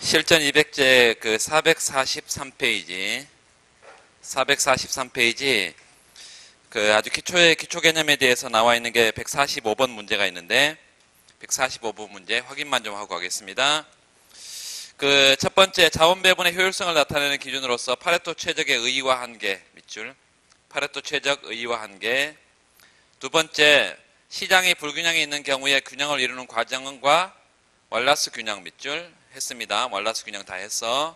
실전 200제 그 443페이지 그 아주 기초의 기초 개념에 대해서 나와 있는 게 145번 문제가 있는데 145번 문제 확인만 좀 하고 가겠습니다. 그 첫 번째 자원 배분의 효율성을 나타내는 기준으로서 파레토 최적의 의의와 한계 밑줄 파레토 최적 의의와 한계. 두 번째 시장의 불균형이 있는 경우에 균형을 이루는 과정과 월라스 균형 밑줄 했습니다. 월라스 균형 다 했어.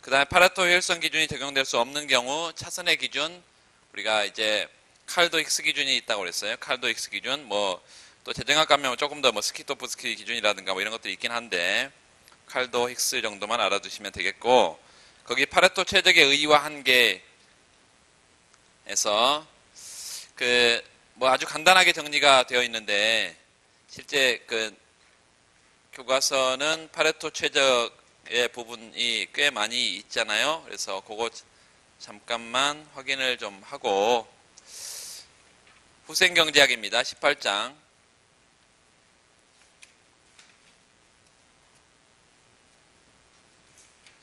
그 다음에 파레토 효율성 기준이 적용될 수 없는 경우 차선의 기준 우리가 이제 칼도 힉스 기준이 있다고 그랬어요. 칼도 힉스 기준 뭐 또 재정학 가면 조금 더 뭐 스키토프스키 기준이라든가 뭐 이런 것들이 있긴 한데 칼도 힉스 정도만 알아두시면 되겠고 거기 파레토 최적의 의의와 한계에서 그 뭐 아주 간단하게 정리가 되어 있는데 실제 그 교과서는 파레토 최적의 부분이 꽤 많이 있잖아요. 그래서 그거 잠깐만 확인을 좀 하고 후생경제학입니다. 18장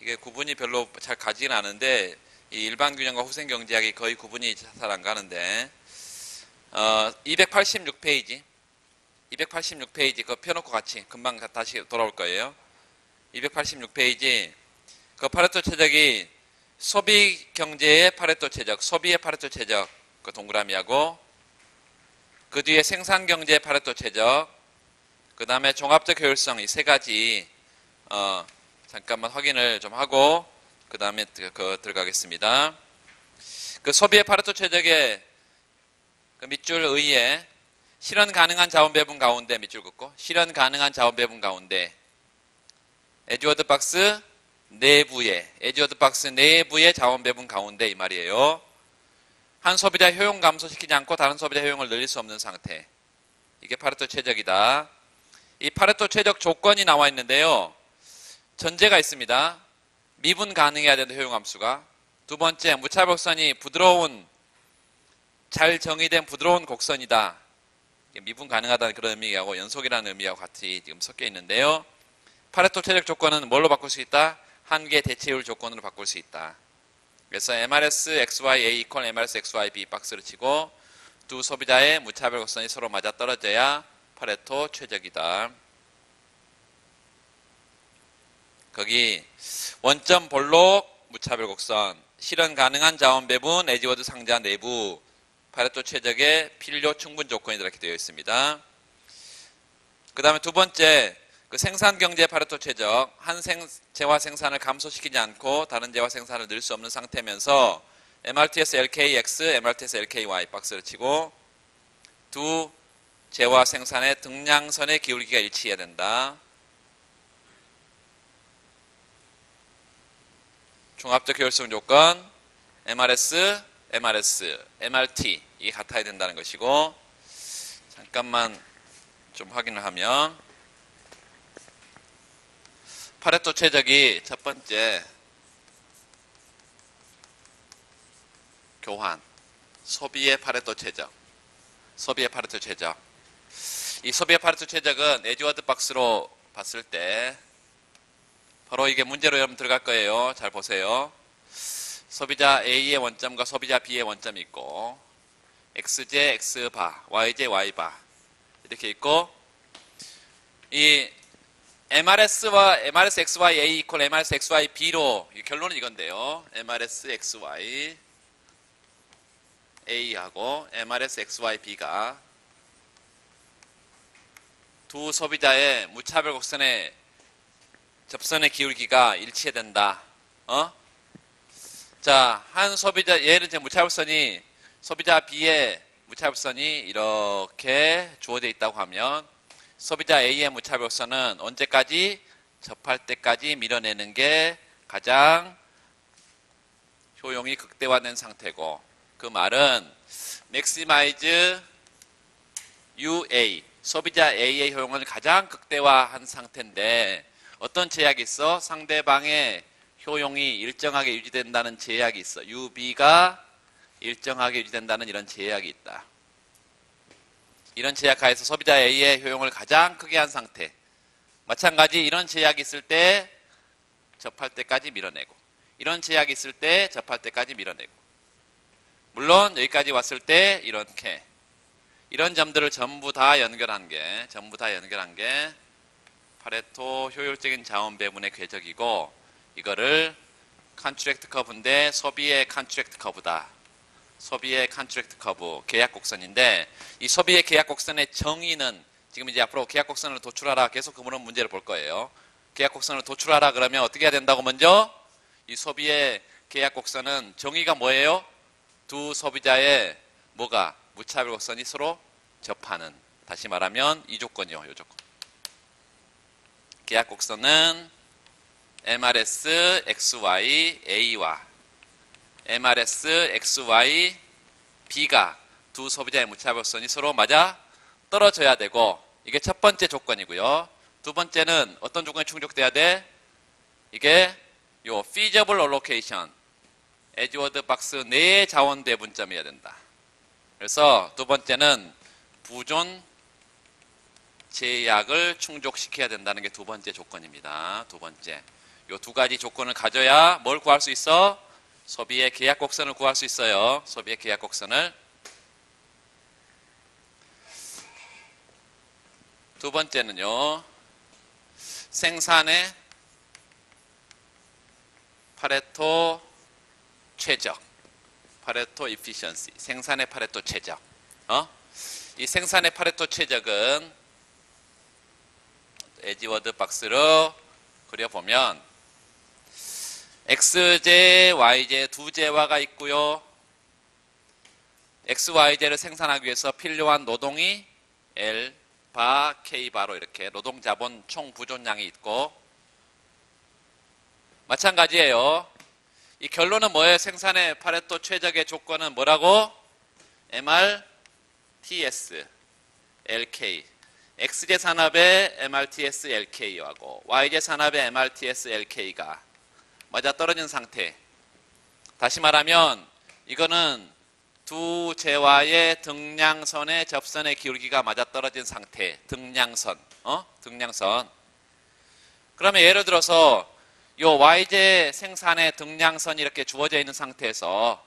이게 구분이 별로 잘 가지는 않은데 이 일반균형과 후생경제학이 거의 구분이 잘 안 가는데 286페이지 그거 펴놓고 같이 금방 다시 돌아올 거예요. 286페이지 그 파레토 최적이 소비 경제의 파레토 최적, 소비의 파레토 최적 그 동그라미하고 그 뒤에 생산 경제의 파레토 최적, 그 다음에 종합적 효율성 이 세 가지 잠깐만 확인을 좀 하고 그 다음에 들어가겠습니다. 그 소비의 파레토 최적의 그 밑줄 의에 실현 가능한 자원 배분 가운데 밑줄 긋고 실현 가능한 자원 배분 가운데 에즈워드 박스 내부의 자원 배분 가운데 이 말이에요. 한 소비자 효용 감소시키지 않고 다른 소비자 효용을 늘릴 수 없는 상태. 이게 파레토 최적이다. 이 파레토 최적 조건이 나와 있는데요. 전제가 있습니다. 미분 가능해야 된다. 효용함수가. 두 번째 무차별선이 부드러운 잘 정의된 부드러운 곡선이다. 미분 가능하다는 그런 의미하고 연속이라는 의미하고 같이 지금 섞여 있는데요. 파레토 최적 조건은 뭘로 바꿀 수 있다? 한계 대체율 조건으로 바꿀 수 있다. 그래서 MRS XYA 이퀄 MRS XYB 박스를 치고 두 소비자의 무차별 곡선이 서로 맞아 떨어져야 파레토 최적이다. 거기 원점 볼록 무차별 곡선 실현 가능한 자원 배분 에즈워드 상자 내부 파레토 최적의 필요 충분 조건이 이렇게 되어 있습니다. 그 다음에 두 번째 그 생산 경제 파레토 최적 한 재화 생산을 감소시키지 않고 다른 재화 생산을 늘 수 없는 상태면서 MRTS LKX, MRTS LKY 박스를 치고 두 재화 생산의 등량선의 기울기가 일치해야 된다. 종합적 효율성 조건 MRS, MRT 이게 같아야 된다는 것이고 잠깐만 좀 확인을 하면 파레토 최적이 첫 번째 교환 소비의 파레토 최적 이 소비의 파레토 최적은 에즈워드 박스로 봤을 때 바로 이게 문제로 여러분 들어갈 거예요. 잘 보세요. 소비자 A의 원점과 소비자 B의 원점이 있고 XJ X바, YJ Y바 이렇게 있고 이 MRS와 MRS XYA 이퀄 MRS XYB로 결론은 이건데요. MRS XY A하고 MRS XYB가 두 소비자의 무차별 곡선의 접선의 기울기가 일치해야 된다. 자, 한 소비자 얘는 지금 무차별선이 소비자 B의 무차별선이 이렇게 주어져 있다고 하면 소비자 A의 무차별선은 언제까지? 접할 때까지 밀어내는 게 가장 효용이 극대화된 상태고 그 말은 maximize UA 소비자 A의 효용을 가장 극대화한 상태인데 어떤 제약이 있어? 상대방의 효용이 일정하게 유지된다는 제약이 있어. UB가 일정하게 유지된다는 이런 제약이 있다. 이런 제약 하에서 소비자 A의 효용을 가장 크게 한 상태. 마찬가지 이런 제약이 있을 때 접할 때까지 밀어내고, 이런 제약이 있을 때 접할 때까지 밀어내고, 물론 여기까지 왔을 때 이렇게 이런 점들을 전부 다 연결한 게 파레토 효율적인 자원 배분의 궤적이고, 이거를 컨트랙트 커브인데 소비의 컨트랙트 커브다. 소비의 컨트랙트 커브, 계약 곡선인데, 이 소비의 계약 곡선의 정의는 지금 이제 앞으로 계약 곡선을 도출하라 계속 그분은 문제를 볼 거예요. 계약 곡선을 도출하라 그러면 어떻게 해야 된다고? 먼저 이 소비의 계약 곡선은 정의가 뭐예요? 두 소비자의 뭐가 무차별 곡선이 서로 접하는, 다시 말하면 이 조건이요. 이 조건. 계약 곡선은 MRS XY A와 MRS XY B가 두 소비자의 무차별 곡선이 서로 맞아 떨어져야 되고, 이게 첫 번째 조건이고요. 두 번째는 어떤 조건이 충족돼야 돼? 이게 요 feasible allocation, 에즈워드 박스 내의 자원 배분점이어야 된다. 그래서 두 번째는 부존 제약을 충족시켜야 된다는 게 두 번째 조건입니다. 두 번째. 요 두 가지 조건을 가져야 뭘 구할 수 있어? 소비의 계약 곡선을 구할 수 있어요. 소비의 계약 곡선을. 두 번째는요, 생산의 파레토 최적, 파레토 efficiency, 생산의 파레토 최적. 이 생산의 파레토 최적은 에지워드 박스로 그려보면 X제, Y제 두 제화가 있고요. X, Y제를 생산하기 위해서 필요한 노동이 L 바 K 바로 이렇게 노동 자본 총 부존량이 있고, 마찬가지예요. 이 결론은 뭐예요? 생산의 파레토 최적의 조건은 뭐라고? MRTS LK. X제 산업의 MRTS LK하고 Y제 산업의 MRTS LK가 맞아 떨어진 상태. 다시 말하면 이거는 두 제와의 등량선의 접선의 기울기가 맞아떨어진 상태. 등량선. 등량선. 그러면 예를 들어서 요 Y제 생산의 등량선이 이렇게 주어져 있는 상태에서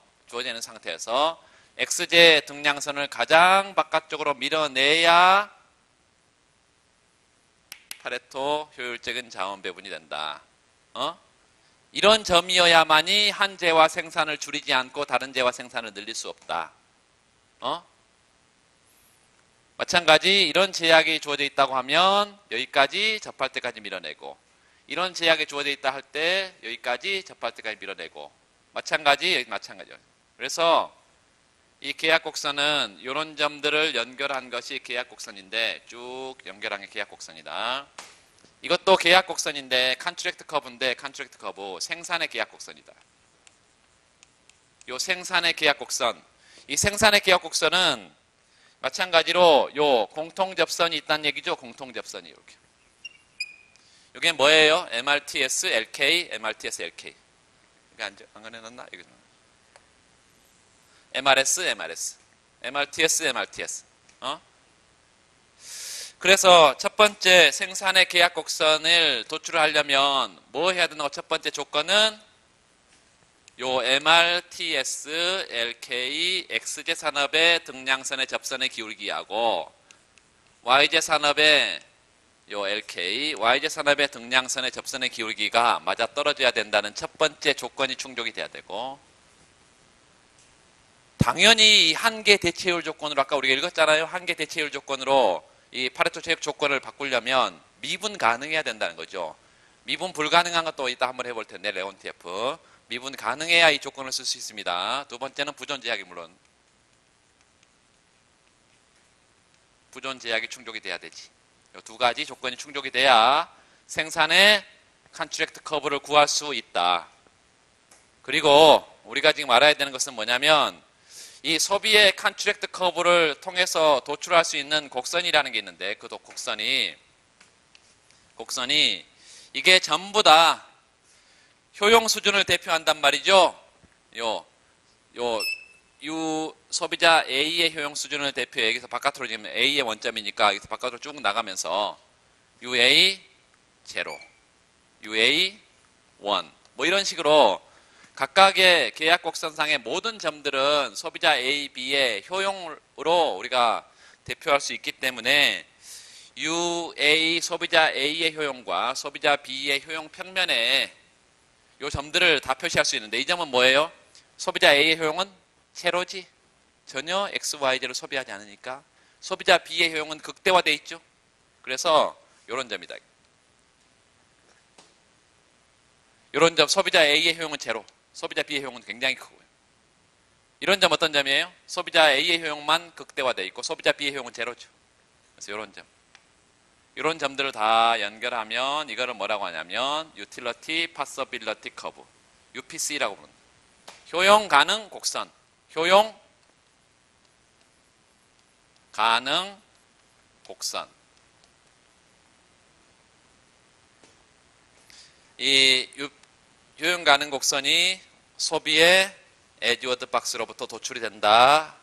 X제 등량선을 가장 바깥쪽으로 밀어내야 파레토 효율적인 자원 배분이 된다. 이런 점이어야만이 한 제와 생산을 줄이지 않고 다른 제와 생산을 늘릴 수 없다. 마찬가지 이런 제약이 주어져 있다고 하면 여기까지 접할 때까지 밀어내고, 이런 제약이 주어져 있다 할 때 여기까지 접할 때까지 밀어내고, 마찬가지 여기 마찬가지요. 그래서 이 계약 곡선은 이런 점들을 연결한 것이 계약 곡선인데, 쭉 연결한 게 계약 곡선이다. 이것도 계약 곡선인데 컨트랙트 커브인데, 컨트랙트 커브 생산의 계약 곡선이다. 요 생산의 계약 곡선, 이 생산의 계약 곡선은 마찬가지로 요 공통 접선이 있다는 얘기죠. 공통 접선이 이렇게. 이게 뭐예요? MRTS LK, MRTS LK. 이게 안 그려놨나? MRS, MRS, MRTS, MRTS. 그래서 첫 번째 생산의 계약 곡선을 도출하려면 뭐 해야 되나고? 첫 번째 조건은 요 MRTS, LK, X제 산업의 등량선의 접선의 기울기하고 Y제 산업의 요 LK, Y제 산업의 등량선의 접선의 기울기가 맞아떨어져야 된다는 첫 번째 조건이 충족이 돼야 되고, 당연히 이 한계 대체율 조건으로 아까 우리가 읽었잖아요. 한계 대체율 조건으로 이 파레토 최적 조건을 바꾸려면 미분 가능해야 된다는 거죠. 미분 불가능한 것도 이따 한번 해볼 텐데, 레온TF. 미분 가능해야 이 조건을 쓸 수 있습니다. 두 번째는 부존 제약이 물론. 부존 제약이 충족이 돼야 되지. 이 두 가지 조건이 충족이 돼야 생산의 컨트랙트 커브를 구할 수 있다. 그리고 우리가 지금 알아야 되는 것은 뭐냐면, 이 소비의 컨트랙트 커브를 통해서 도출할 수 있는 곡선이라는 게 있는데, 그 곡선이 이게 전부 다 효용 수준을 대표한단 말이죠. 유 소비자 A의 효용 수준을 대표해. 여기서 바깥으로 지금 A의 원점이니까 여기서 바깥으로 쭉 나가면서 UA 0, UA 뭐 이런 식으로 각각의 계약 곡선상의 모든 점들은 소비자 A, B의 효용으로 우리가 대표할 수 있기 때문에 UA 소비자 A의 효용과 소비자 B의 효용 평면에 이 점들을 다 표시할 수 있는데 이 점은 뭐예요? 소비자 A의 효용은 제로지. 전혀 X, Y, Z를 소비하지 않으니까. 소비자 B의 효용은 극대화되어 있죠. 그래서 이런 점이다. 이런 점 소비자 A의 효용은 제로. 소비자 B의 효용은 굉장히 크고요. 이런 점 어떤 점이에요? 소비자 A의 효용만 극대화되어 있고 소비자 B의 효용은 제로죠. 그래서 이런 점. 이런 점들을 다 연결하면 이거를 뭐라고 하냐면 Utility Possibility Curve, UPC라고 부릅니다. 효용 가능 곡선. 효용 가능 곡선. 이 효용 가능 곡선이 소비의 에드워드 박스로부터 도출이 된다.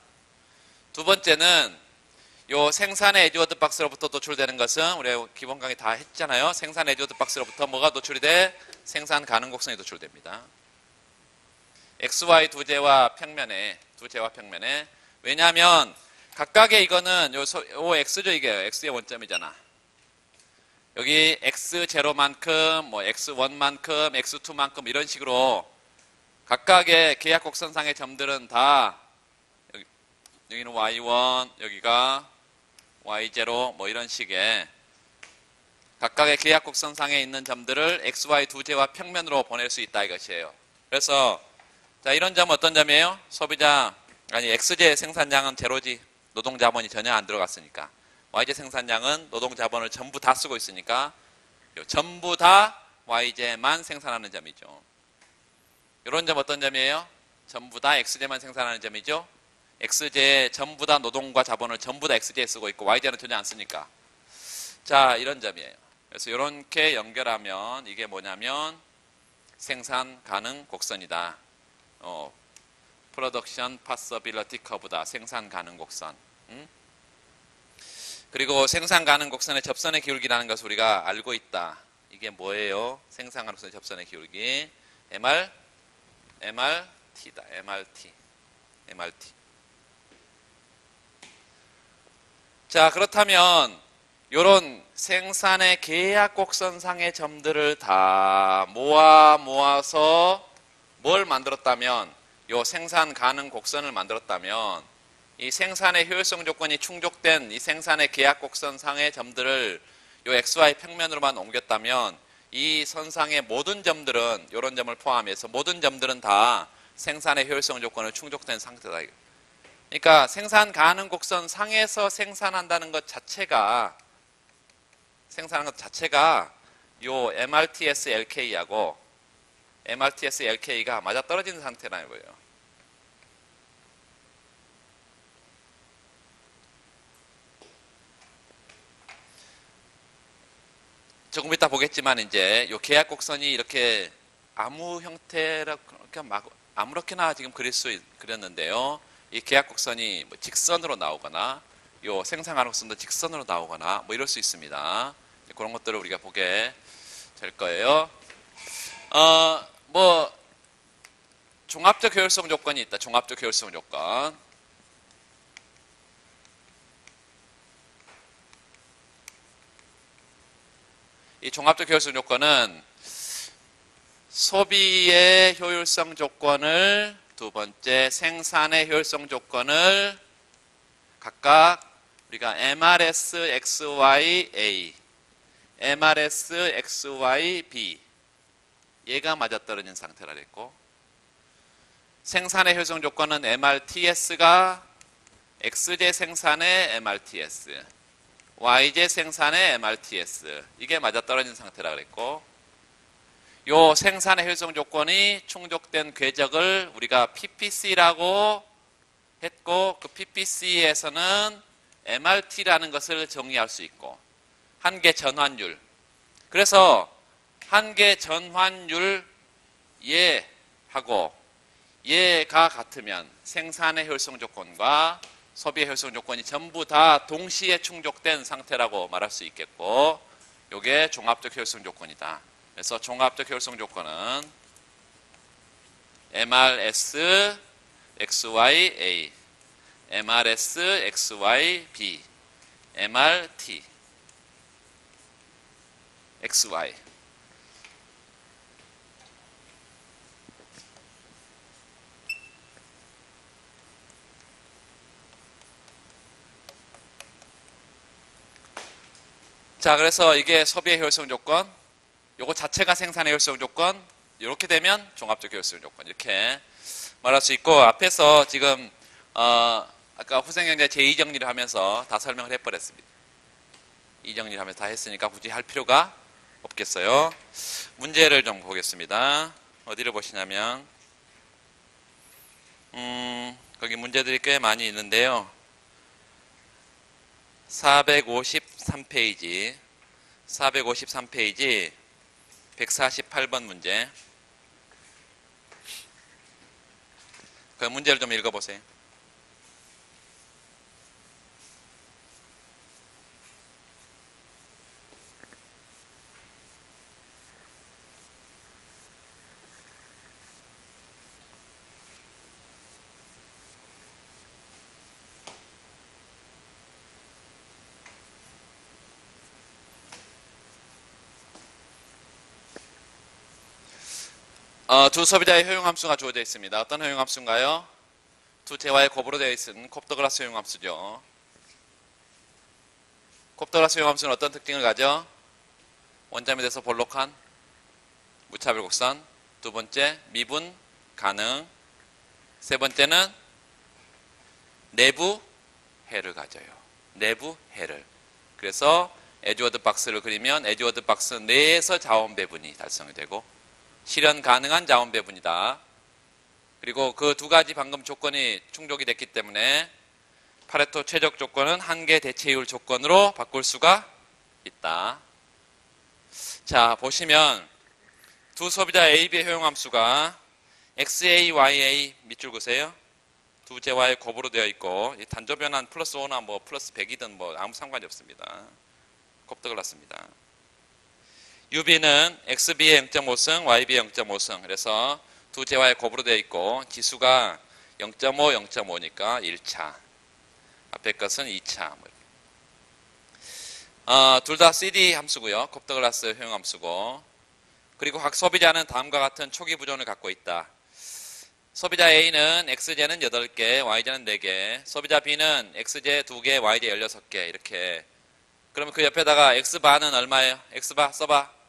두 번째는 요 생산의 에드워드 박스로부터 도출되는 것은 우리 기본 강의 다 했잖아요. 생산 에드워드 박스로부터 뭐가 도출이 돼? 생산 가능 곡선이 도출됩니다. XY 두 제와 평면에 왜냐하면 각각의 이거는 요 X죠. 이게 X의 원점이잖아. 여기 X0만큼 뭐 X1만큼 X2만큼 이런 식으로 각각의 계약 곡선상의 점들은 다 여기는 Y1 여기가 Y0 뭐 이런 식의 각각의 계약 곡선상에 있는 점들을 XY 두 제와 평면으로 보낼 수 있다 이것이에요. 그래서 자 이런 점 어떤 점이에요? XJ 생산량은 제로지. 노동자본이 전혀 안 들어갔으니까. YJ 생산량은 노동자본을 전부 다 쓰고 있으니까 전부 다 YJ만 생산하는 점이죠. 이런 점 어떤 점이에요? 전부 다 XJ만 생산하는 점이죠. XJ 전부 다 노동과 자본을 전부 다 XJ에 쓰고 있고 YJ는 전혀 안 쓰니까. 자 이런 점이에요. 그래서 이렇게 연결하면 이게 뭐냐면 생산 가능 곡선이다. Production Possibility Curve다. 생산 가능 곡선. 그리고 생산 가능 곡선의 접선의 기울기라는 것을 우리가 알고 있다. 이게 뭐예요? 생산 가능 곡선의 접선의 기울기. MRT다. MRT. 자, 그렇다면 요런 생산의 계약 곡선상의 점들을 다 모아서 뭘 만들었다면 요 생산 가능 곡선을 만들었다면 이 생산의 효율성 조건이 충족된 이 생산의 계약 곡선상의 점들을 요 XY 평면으로만 옮겼다면 이 선상의 모든 점들은 이런 점을 포함해서 모든 점들은 다 생산의 효율성 조건을 충족된 상태다. 그러니까 생산 가능 곡선 상에서 생산한다는 것 자체가 요 MRTS LK하고 MRTS LK가 맞아떨어지는 상태라는 거예요. 조금 이따 보겠지만 이제 요 계약 곡선이 이렇게 아무 형태라 아무렇게나 지금 그렸는데요. 이 계약 곡선이 뭐 직선으로 나오거나 요 생산 가능 곡선도 직선으로 나오거나 뭐 이럴 수 있습니다. 그런 것들을 우리가 보게 될 거예요. 뭐 종합적 효율성 조건이 있다. 종합적 효율성 조건. 이 종합적 효율성 조건은 소비의 효율성 조건을 두 번째 생산의 효율성 조건을 각각 우리가 MRS XYA, MRS XYB 얘가 맞아떨어진 상태라 그랬고 생산의 효율성 조건은 MRTS가 XJ 생산의 MRTS YJ 생산의 MRTS 이게 맞아떨어진 상태라 그랬고 요 생산의 효율성 조건이 충족된 궤적을 우리가 PPC라고 했고 그 PPC에서는 MRT라는 것을 정의할 수 있고 한계 전환율 그래서 한계 전환율 얘하고 얘가 같으면 생산의 효율성 조건과 소비의 효율성 조건이 전부 다 동시에 충족된 상태라고 말할 수 있겠고 요게 종합적 효율성 조건이다. 그래서 종합적 효율성 조건은 MRS XYA, MRS XYB, MRT XY. 자, 그래서 이게 소비의 효율성 조건, 요거 자체가 생산의 효율성 조건, 이렇게 되면 종합적 효율성 조건, 이렇게 말할 수 있고, 앞에서 지금 아까 후생경제 제2정리를 하면서 다 설명을 해버렸습니다. 이 정리를 하면서 다 했으니까 굳이 할 필요가 없겠어요. 문제를 좀 보겠습니다. 어디를 보시냐면 거기 문제들이 꽤 많이 있는데요. 453페이지 148번 문제. 그 문제를 좀 읽어보세요. 두 소비자의 효용함수가 주어져 있습니다. 어떤 효용함수인가요? 두 재화의 곱으로 되어 있는 콥더글라스 효용함수죠. 콥더글라스 효용함수는 어떤 특징을 가져? 원점에 대해서 볼록한 무차별 곡선. 두 번째, 미분 가능. 세 번째는 내부 해를 가져요. 내부 해를. 그래서 에드워드 박스를 그리면 에드워드 박스 내에서 자원 배분이 달성이 되고 실현 가능한 자원 배분이다. 그리고 그 두 가지 방금 조건이 충족이 됐기 때문에 파레토 최적 조건은 한계 대체율 조건으로 바꿀 수가 있다. 자, 보시면 두 소비자 AB의 효용함수가 XA, YA 밑줄 그으세요. 두 재화의 곱으로 되어 있고 단조 변환 플러스 5나 뭐 플러스 100이든 뭐 아무 상관이 없습니다. 곱더글라스입니다. UB는 XB의 0.5승, YB의 0.5승. 그래서 두 재화의 곱으로 되어 있고 지수가 0.5, 0.5니까 1차. 앞에 것은 2차. 둘 다 CD 함수고요. 곱더글라스 효용함수고. 그리고 각 소비자는 다음과 같은 초기 부존을 갖고 있다. 소비자 A는 X제는 8개, Y제는 4개. 소비자 B는 X제 2개, Y제 16개. 이렇게. 그러면 그 옆에다가 X바는 얼마예요? X바 써봐.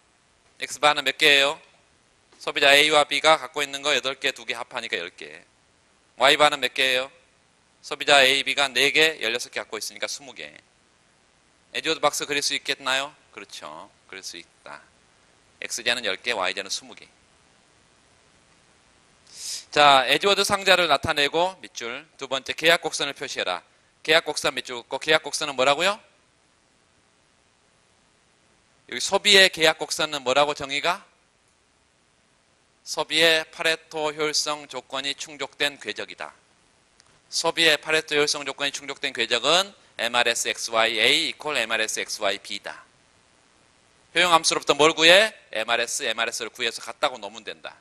X바는 몇 개예요? 소비자 A와 B가 갖고 있는 거 8개, 2개 합하니까 10개. Y바는 몇 개예요? 소비자 A, B가 4개, 16개 갖고 있으니까 20개. 에드워드 박스 그릴 수 있겠나요? 그렇죠. 그릴 수 있다. X제는 10개, Y제는 20개. 자, 에드워드 상자를 나타내고 밑줄. 두 번째, 계약 곡선을 표시해라. 계약 곡선 밑줄 긋고 계약 곡선은 뭐라고요? 여기 소비의 계약 곡선은 뭐라고 정의가? 소비의 파레토 효율성 조건이 충족된 궤적이다. 소비의 파레토 효율성 조건이 충족된 궤적은 MRS XYA equal MRS XYB다. 효용함수로부터 뭘 구해? MRS를 구해서 같다고 놓으면 된다.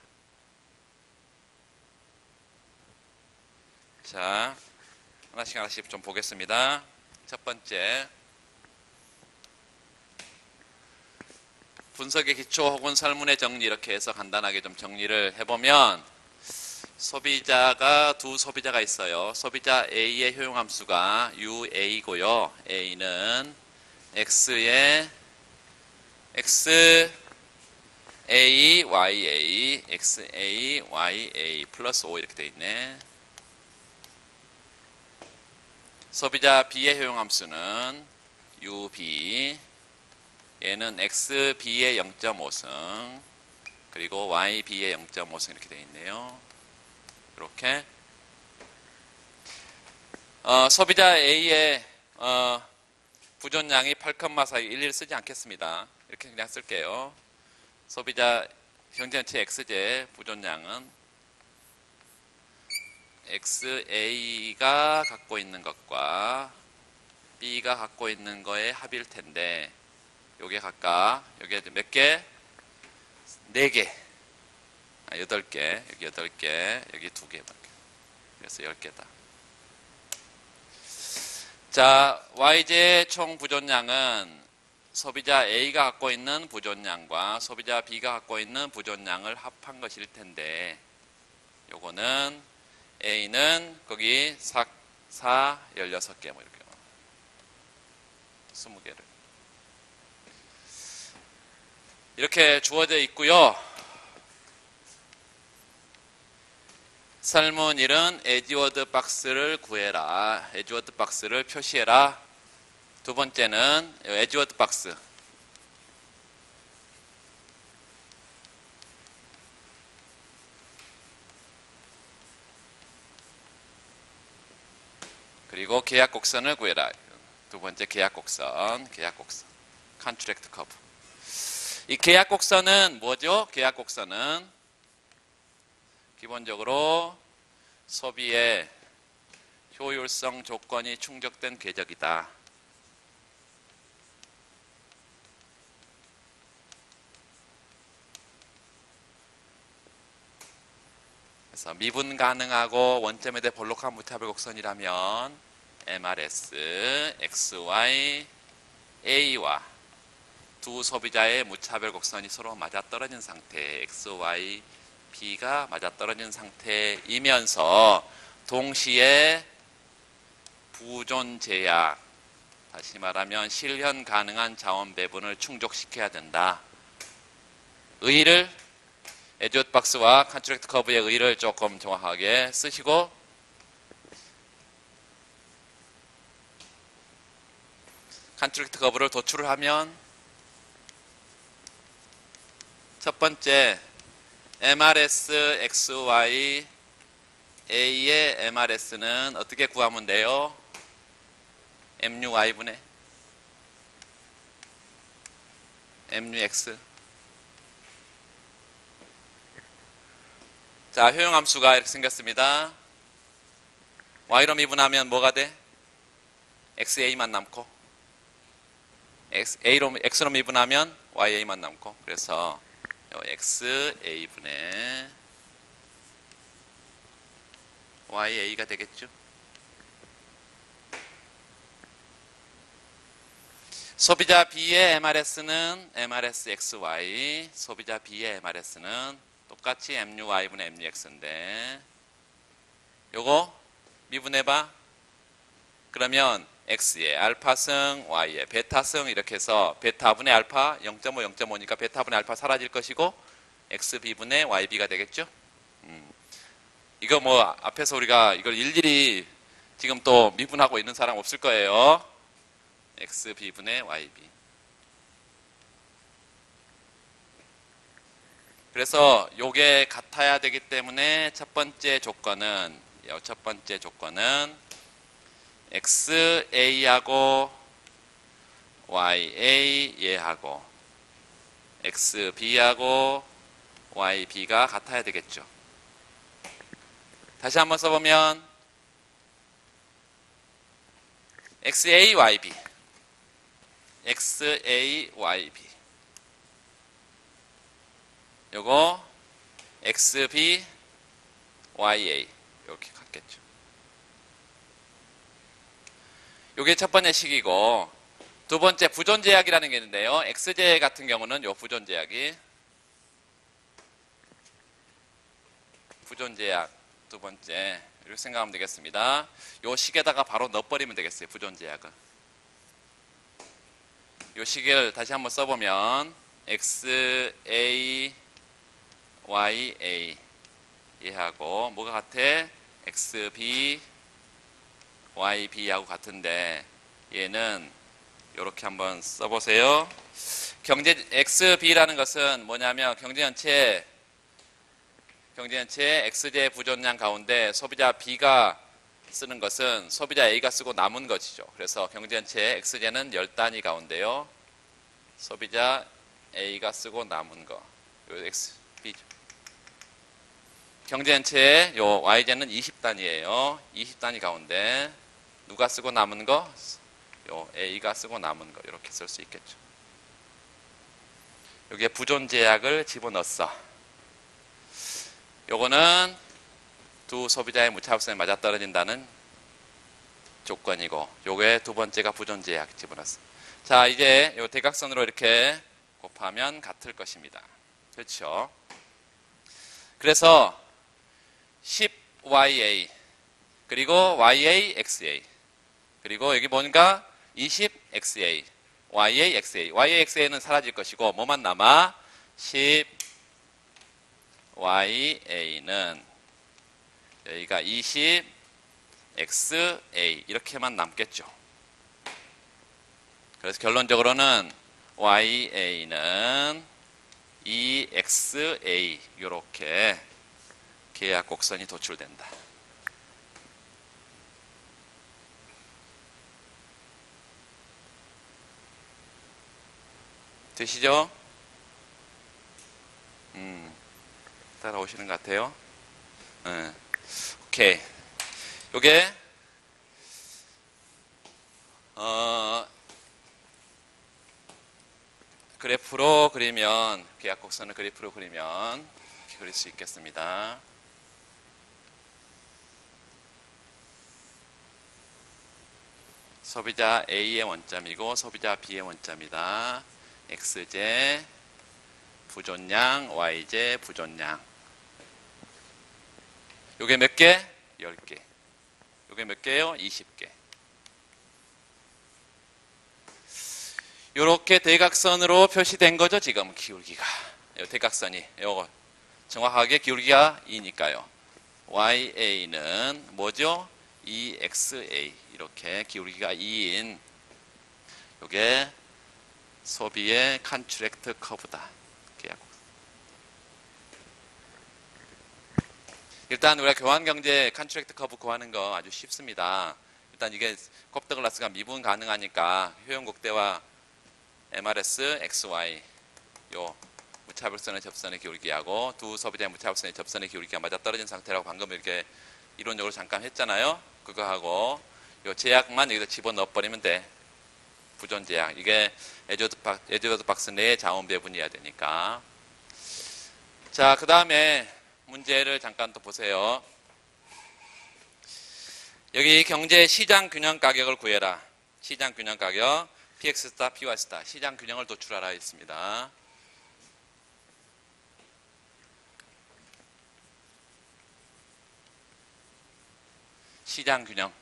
자, 하나씩 좀 보겠습니다. 첫 번째, 분석의 기초 혹은 설문의 정리 이렇게 해서 간단하게 좀 정리를 해보면 두 소비자가 있어요. 소비자 A의 효용함수가 UA고요. A는 X의 XAYA 플러스 5 이렇게 돼 있네. 소비자 B의 효용함수는 UB, 얘는 XB의 0.5승, 그리고 YB의 0.5승 이렇게 되어 있네요. 이렇게 소비자 A의 부존량이 8,4 일일이 쓰지 않겠습니다. 이렇게 그냥 쓸게요. 소비자 경쟁치 X제 부존량은 XA가 갖고 있는 것과 B가 갖고 있는 거의 합일 텐데 요게 각각 요게 몇 개? 4개, 8개, 여기 8개, 여기 2개, 그래서 10개다. 자, YJ 총 부존량은 소비자 A가 갖고 있는 부존량과 소비자 B가 갖고 있는 부존량을 합한 것일 텐데, 요거는 A는 거기 4, 16개, 뭐 이렇게 20개를 이렇게 주어져 있고요. 설문 1은 에지워드 박스를 구해라. 에지워드 박스를 표시해라. 두 번째는 에지워드 박스. 그리고 계약 곡선을 구해라. 두 번째 계약 곡선. 컨트랙트 커브. 이 계약 곡선은 뭐죠? 계약 곡선은 기본적으로 소비의 효율성 조건이 충족된 궤적이다. 그래서 미분 가능하고 원점에 대해 볼록한 무차별 곡선이라면 MRS, XY, A와 두 소비자의 무차별 곡선이 서로 맞아떨어진 상태, XY, B가 맞아떨어진 상태이면서 동시에 부존 제약, 다시 말하면 실현 가능한 자원 배분을 충족시켜야 된다. 의의를 에지워드 박스와 컨트랙트 커브의 의의를 조금 정확하게 쓰시고, 컨트랙트 커브를 도출을 하면 첫 번째 MRS XY A의 MRS는 어떻게 구하면 돼요? MUY분의 MUX. 자, 효용함수가 이렇게 생겼습니다. Y로 미분하면 뭐가 돼? XA만 남고, X로 미분하면 YA만 남고, 그래서 XA분의 YA가 되겠죠. 소비자 B의 MRS는 MRS XY, 소비자 B의 MRS는 똑같이 MUY분의 MUX인데, 요거 미분해봐. 그러면 X의 알파승, Y의 베타승 이렇게 해서 베타분의 알파 0.5, 0.5니까 베타분의 알파 사라질 것이고 XB분의 YB가 되겠죠. 이거 뭐 앞에서 우리가 이걸 일일이 지금 또 미분하고 있는 사람 없을 거예요. XB분의 YB. 그래서 요게 같아야 되기 때문에 첫 번째 조건은 XA하고 YA 얘하고 XB하고 YB가 같아야 되겠죠. 다시 한번 써보면 XAYB 요거 XB YA 이렇게 같겠죠. 요게 첫 번째 식이고, 두 번째 부존 제약이라는 게 있는데요. XJ 같은 경우는 요 부존 제약이 부존 제약 두 번째 이렇게 생각하면 되겠습니다. 요 식에다가 바로 넣어버리면 되겠어요. 부존 제약은. 요 식을 다시 한번 써보면 XA YA 얘하고 뭐가 같아? XB YB하고 같은데 얘는 이렇게 한번 써보세요. 경제 XB라는 것은 뭐냐면 경제전체 XJ 부존량 가운데 소비자 B가 쓰는 것은 소비자 A가 쓰고 남은 것이죠. 그래서 경제전체 XJ는 10단위 가운데요. 소비자 A가 쓰고 남은 거. 요 XB죠. 경제전체의 요 YJ는 20단위예요. 20단위 가운데 누가 쓰고 남은 거? 요 A가 쓰고 남은 거. 이렇게 쓸 수 있겠죠. 여기에 부존 제약을 집어넣었어. 요거는 두 소비자의 무차별성에 맞아떨어진다는 조건이고, 요게 두 번째가 부존 제약 집어넣었어. 자, 이제 요 대각선으로 이렇게 곱하면 같을 것입니다. 그렇죠? 그래서 10YA 그리고 YA XA 그리고 여기 뭔가 20XA YA XA YA XA는 사라질 것이고 뭐만 남아? 10YA는 여기가 20XA 이렇게만 남겠죠. 그래서 결론적으로는 YA는 EXA 이렇게 계약 곡선이 도출된다. 되시죠? 따라오시는 것 같아요. 오케이. 요게 그래프로 그리면 계약 곡선을 그래프로 그리면 이렇게 그릴 수 있겠습니다. 소비자 A의 원점이고 소비자 B의 원점이다. X제 부존량, Y제 부존량. 요게 몇 개? 10개. 요게 몇 개요? 20개. 요렇게 대각선으로 표시된 거죠, 지금 기울기가. 요 대각선이. 요거 정확하게 기울기가 2니까요. YA는 뭐죠? EXA. 이렇게 기울기가 2인 요게 소비의 컨트랙트 커브다. 일단 우리가 교환경제 컨트랙트 커브 구하는 거 아주 쉽습니다. 일단 이게 콥더글라스가 미분 가능하니까 효용곡대와 MRS, XY 요 무차별선의 접선의 기울기하고 두 소비자의 무차별선의 접선의 기울기가 맞아떨어진 상태라고 방금 이렇게 이론적으로 잠깐 했잖아요. 그거하고 요 제약만 여기다 집어넣어 버리면 돼. 부존 제약. 이게 에드워드 박스 내의 자원 배분이어야 되니까. 자, 그 다음에 문제를 잠깐 또 보세요. 여기 경제 시장 균형 가격을 구해라. 시장 균형 가격 PX 스타, PY 스타. 시장 균형을 도출하라 했습니다. 시장 균형.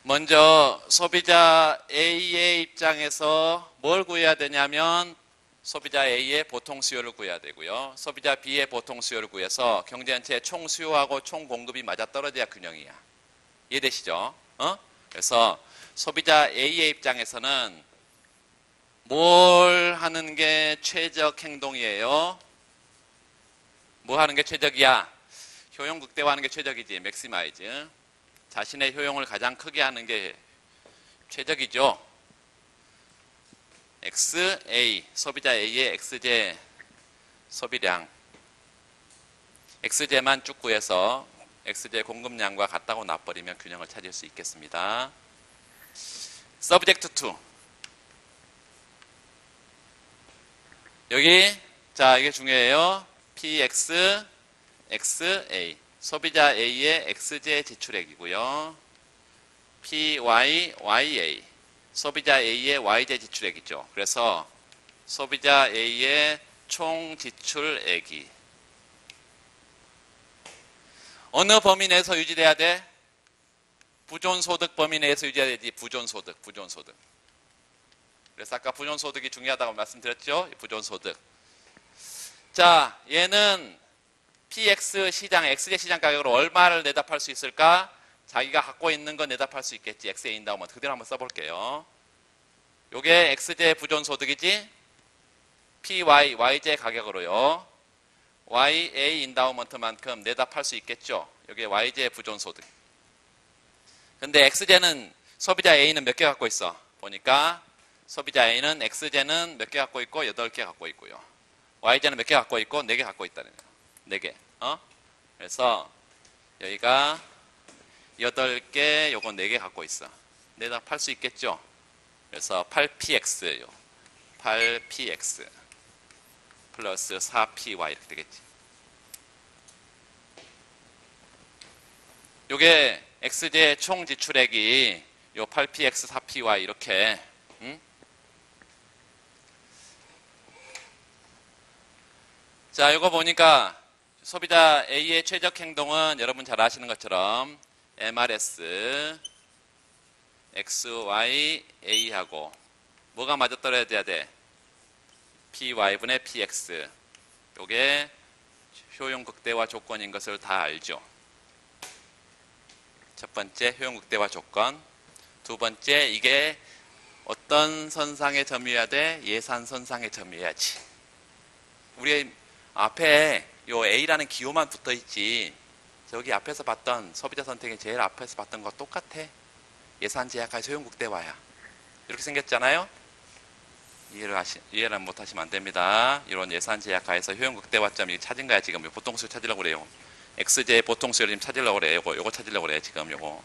먼저 소비자 A의 입장에서 뭘 구해야 되냐면 소비자 A의 보통 수요를 구해야 되고요. 소비자 B의 보통 수요를 구해서 경제 전체의 총 수요하고 총 공급이 맞아떨어져야 균형이야. 이해되시죠? 그래서 소비자 A의 입장에서는 뭘 하는 게 최적 행동이에요? 뭐 하는 게 최적이야? 효용 극대화하는 게 최적이지. 맥시마이즈. 자신의 효용을 가장 크게 하는 게 최적이죠. XA, 소비자 A의 X제 소비량. X제만 쭉 구해서 X제 공급량과 같다고 놔버리면 균형을 찾을 수 있겠습니다. Subject to. 여기, 자, 이게 중요해요. PX, XA. 소비자 A의 X제 지출액이고요. PY, YA. 소비자 A의 Y제 지출액이죠. 그래서 소비자 A의 총 지출액이 어느 범위 내에서 유지돼야 돼? 부존소득 범위 내에서 유지해야 되지. 부존소득. 그래서 아까 부존소득이 중요하다고 말씀드렸죠? 부존소득. 자, 얘는 PX 시장, X제 시장 가격으로 얼마를 내다 팔 수 있을까? 자기가 갖고 있는 건 내다 팔 수 있겠지. X에 인다우먼트. 그대로 한번 써볼게요. 요게 X제 부존소득이지? PY, Y제 가격으로요. YA 인다우먼트만큼 내다 팔 수 있겠죠. 요게 Y제 부존소득. 근데 X제는 소비자 A는 몇 개 갖고 있어? 보니까 소비자 A는 X제는 몇 개 갖고 있고 8개 갖고 있고요. Y제는 몇 개 갖고 있고 4개 갖고 있다는 거예요. 4개. 그래서 여기가 8개, 요거 4개 갖고 있어. 내다 팔 수 있겠죠? 그래서 8px, 8px 플러스 4py 이렇게 되겠지. 요게 x제 총 지출액이 요 8px, 4py 이렇게 자, 이거 보니까 소비자 A의 최적 행동은 여러분 잘 아시는 것처럼 MRS X, Y, A하고 뭐가 맞아떨어야 돼? PY분의 PX. 요게 효용 극대화 조건인 것을 다 알죠. 첫 번째 효용 극대화 조건. 두 번째 이게 어떤 선상에 점유해야 돼? 예산 선상에 점유해야지. 우리 앞에 요 A라는 기호만 붙어 있지. 저기 앞에서 봤던 소비자 선택의 제일 앞에서 봤던 거 똑같아. 예산 제약하에서 효용 극대화야. 이렇게 생겼잖아요. 이해를 못 하시면 안 됩니다. 이런 예산 제약하에서 효용 극대화점 이 찾은 거야. 지금 보통수 찾으려고 그래요. X제 보통수를 지금 찾으려고 그래요. 요거 찾으려고 그래요. 지금 요거.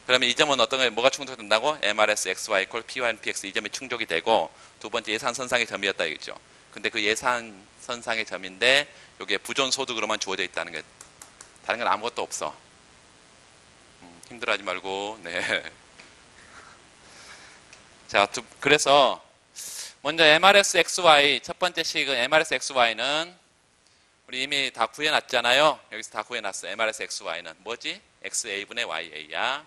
그러면 이 점은 어떤 거 뭐가 충족된다고? MRS XY equal PY는 PX 이 점이 충족이 되고 두 번째 예산 선상의 점이었다 이거죠. 근데 그 예산 선상의 점인데 요게 부존 소득으로만 주어져 있다는 게 다른 건 아무것도 없어. 힘들어하지 말고. 네. 자, 그래서 먼저 MRS XY 첫 번째 식은 MRS XY는 우리 이미 다 구해놨잖아요. 여기서 다 구해놨어. MRS XY는 뭐지? XA분의 YA야.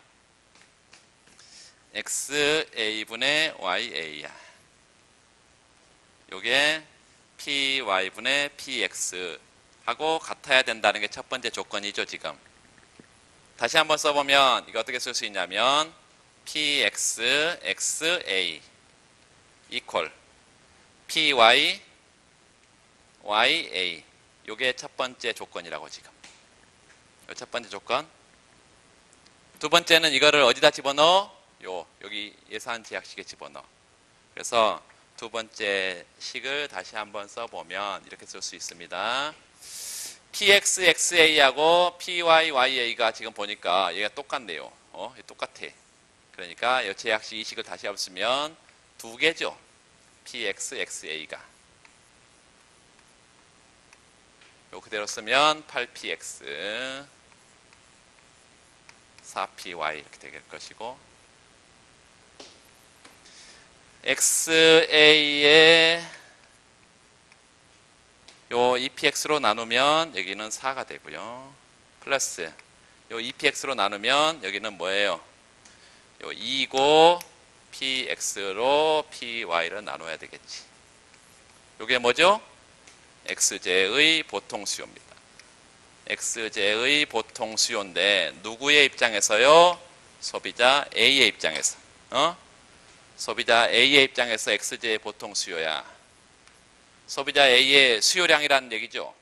XA분의 YA야. 요게 PY분의 PX 하고 같아야 된다는 게 첫 번째 조건이죠. 지금 다시 한번 써보면 이거 어떻게 쓸 수 있냐면 PX, XA equal PY, YA 요게 첫 번째 조건이라고 지금. 요 첫 번째 조건. 두 번째는 이거를 어디다 집어넣어? 여기 예산 제약식에 집어넣어. 그래서 두 번째 식을 다시 한번 써보면 이렇게 쓸 수 있습니다. PXXA하고 PYYA가 지금 보니까 얘가 똑같네요. 똑같아. 그러니까 이 제약식 이 식을 다시 합쓰면 두 개죠. PXXA가. 요 그대로 쓰면 8PX 4PY 이렇게 될 것이고 XA의 요 2px로 나누면 여기는 4가 되고요. 플러스 요 2px로 나누면 여기는 뭐예요? 요 2고 px로 py를 나눠야 되겠지. 요게 뭐죠? x제의 보통수요입니다. x제의 보통수요인데 누구의 입장에서요? 소비자 A의 입장에서. 소비자 A의 입장에서 x제의 보통수요야. 소비자 A의 수요량이라는 얘기죠.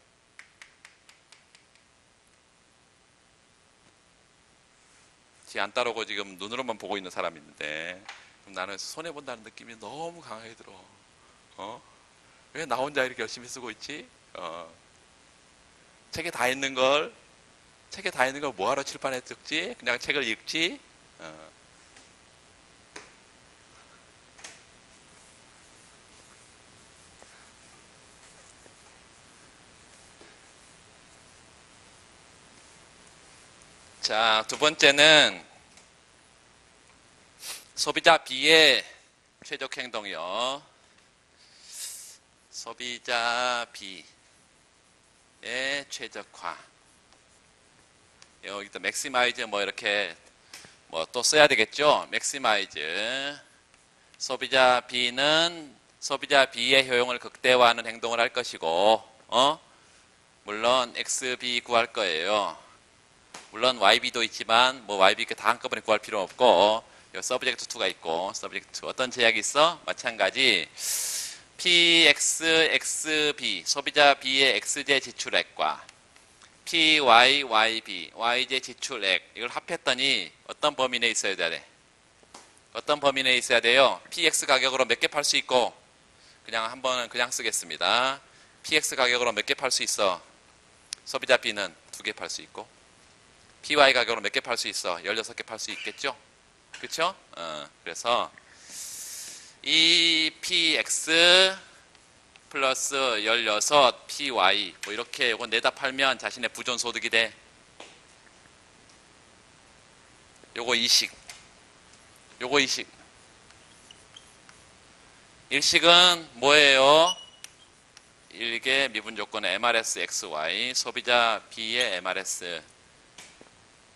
뒤 안 따르고 지금 눈으로만 보고 있는 사람이 있는데 나는 손해본다는 느낌이 너무 강하게 들어. 왜 나 혼자 이렇게 열심히 쓰고 있지? 책에 다 있는 걸 뭐하러 칠판에 찍지? 그냥 책을 읽지? 자, 두 번째는 소비자 B의 최적 행동이요. 소비자 B의 최적화. 여기다 맥시마이즈 뭐 이렇게 뭐 또 써야 되겠죠. 맥시마이즈. 소비자 B는 소비자 B의 효용을 극대화하는 행동을 할 것이고, 물론 XB 구할 거예요. 물론 YB도 있지만 뭐 YB 다 한꺼번에 구할 필요 없고 서브젝트 2가 있고 서브젝트 2 어떤 제약이 있어? 마찬가지 PXXB 소비자 B의 X제 지출액과 PYYB Y제 지출액 이걸 합했더니 어떤 범위 내에 있어야 돼? 어떤 범위 내에 있어야 돼요? PX 가격으로 몇 개 팔 수 있고 그냥 한 번은 그냥 쓰겠습니다. PX 가격으로 몇 개 팔 수 있어? 소비자 B는 2개 팔 수 있고 PY 가격으로 몇 개 팔 수 있어? 16개 팔 수 있겠죠? 그쵸? 그래서 이 PX 플러스 16 PY 뭐 이렇게 이거 내다 팔면 자신의 부존소득이 돼. 요거 이식. 요거 이식. 일식은 뭐예요? 일개 미분 조건의 MRS XY 소비자 B의 MRS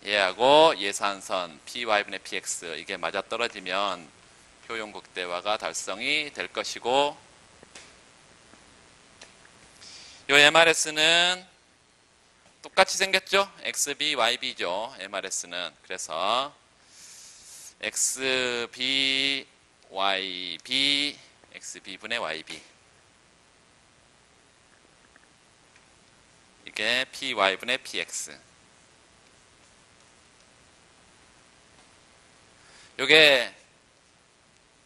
얘하고 예산선 PY분의 PX 이게 맞아떨어지면 효용 극대화가 달성이 될 것이고 요 MRS는 똑같이 생겼죠? XB, YB죠. MRS는 그래서 XB, YB, XB분의 YB 이게 PY분의 PX 요게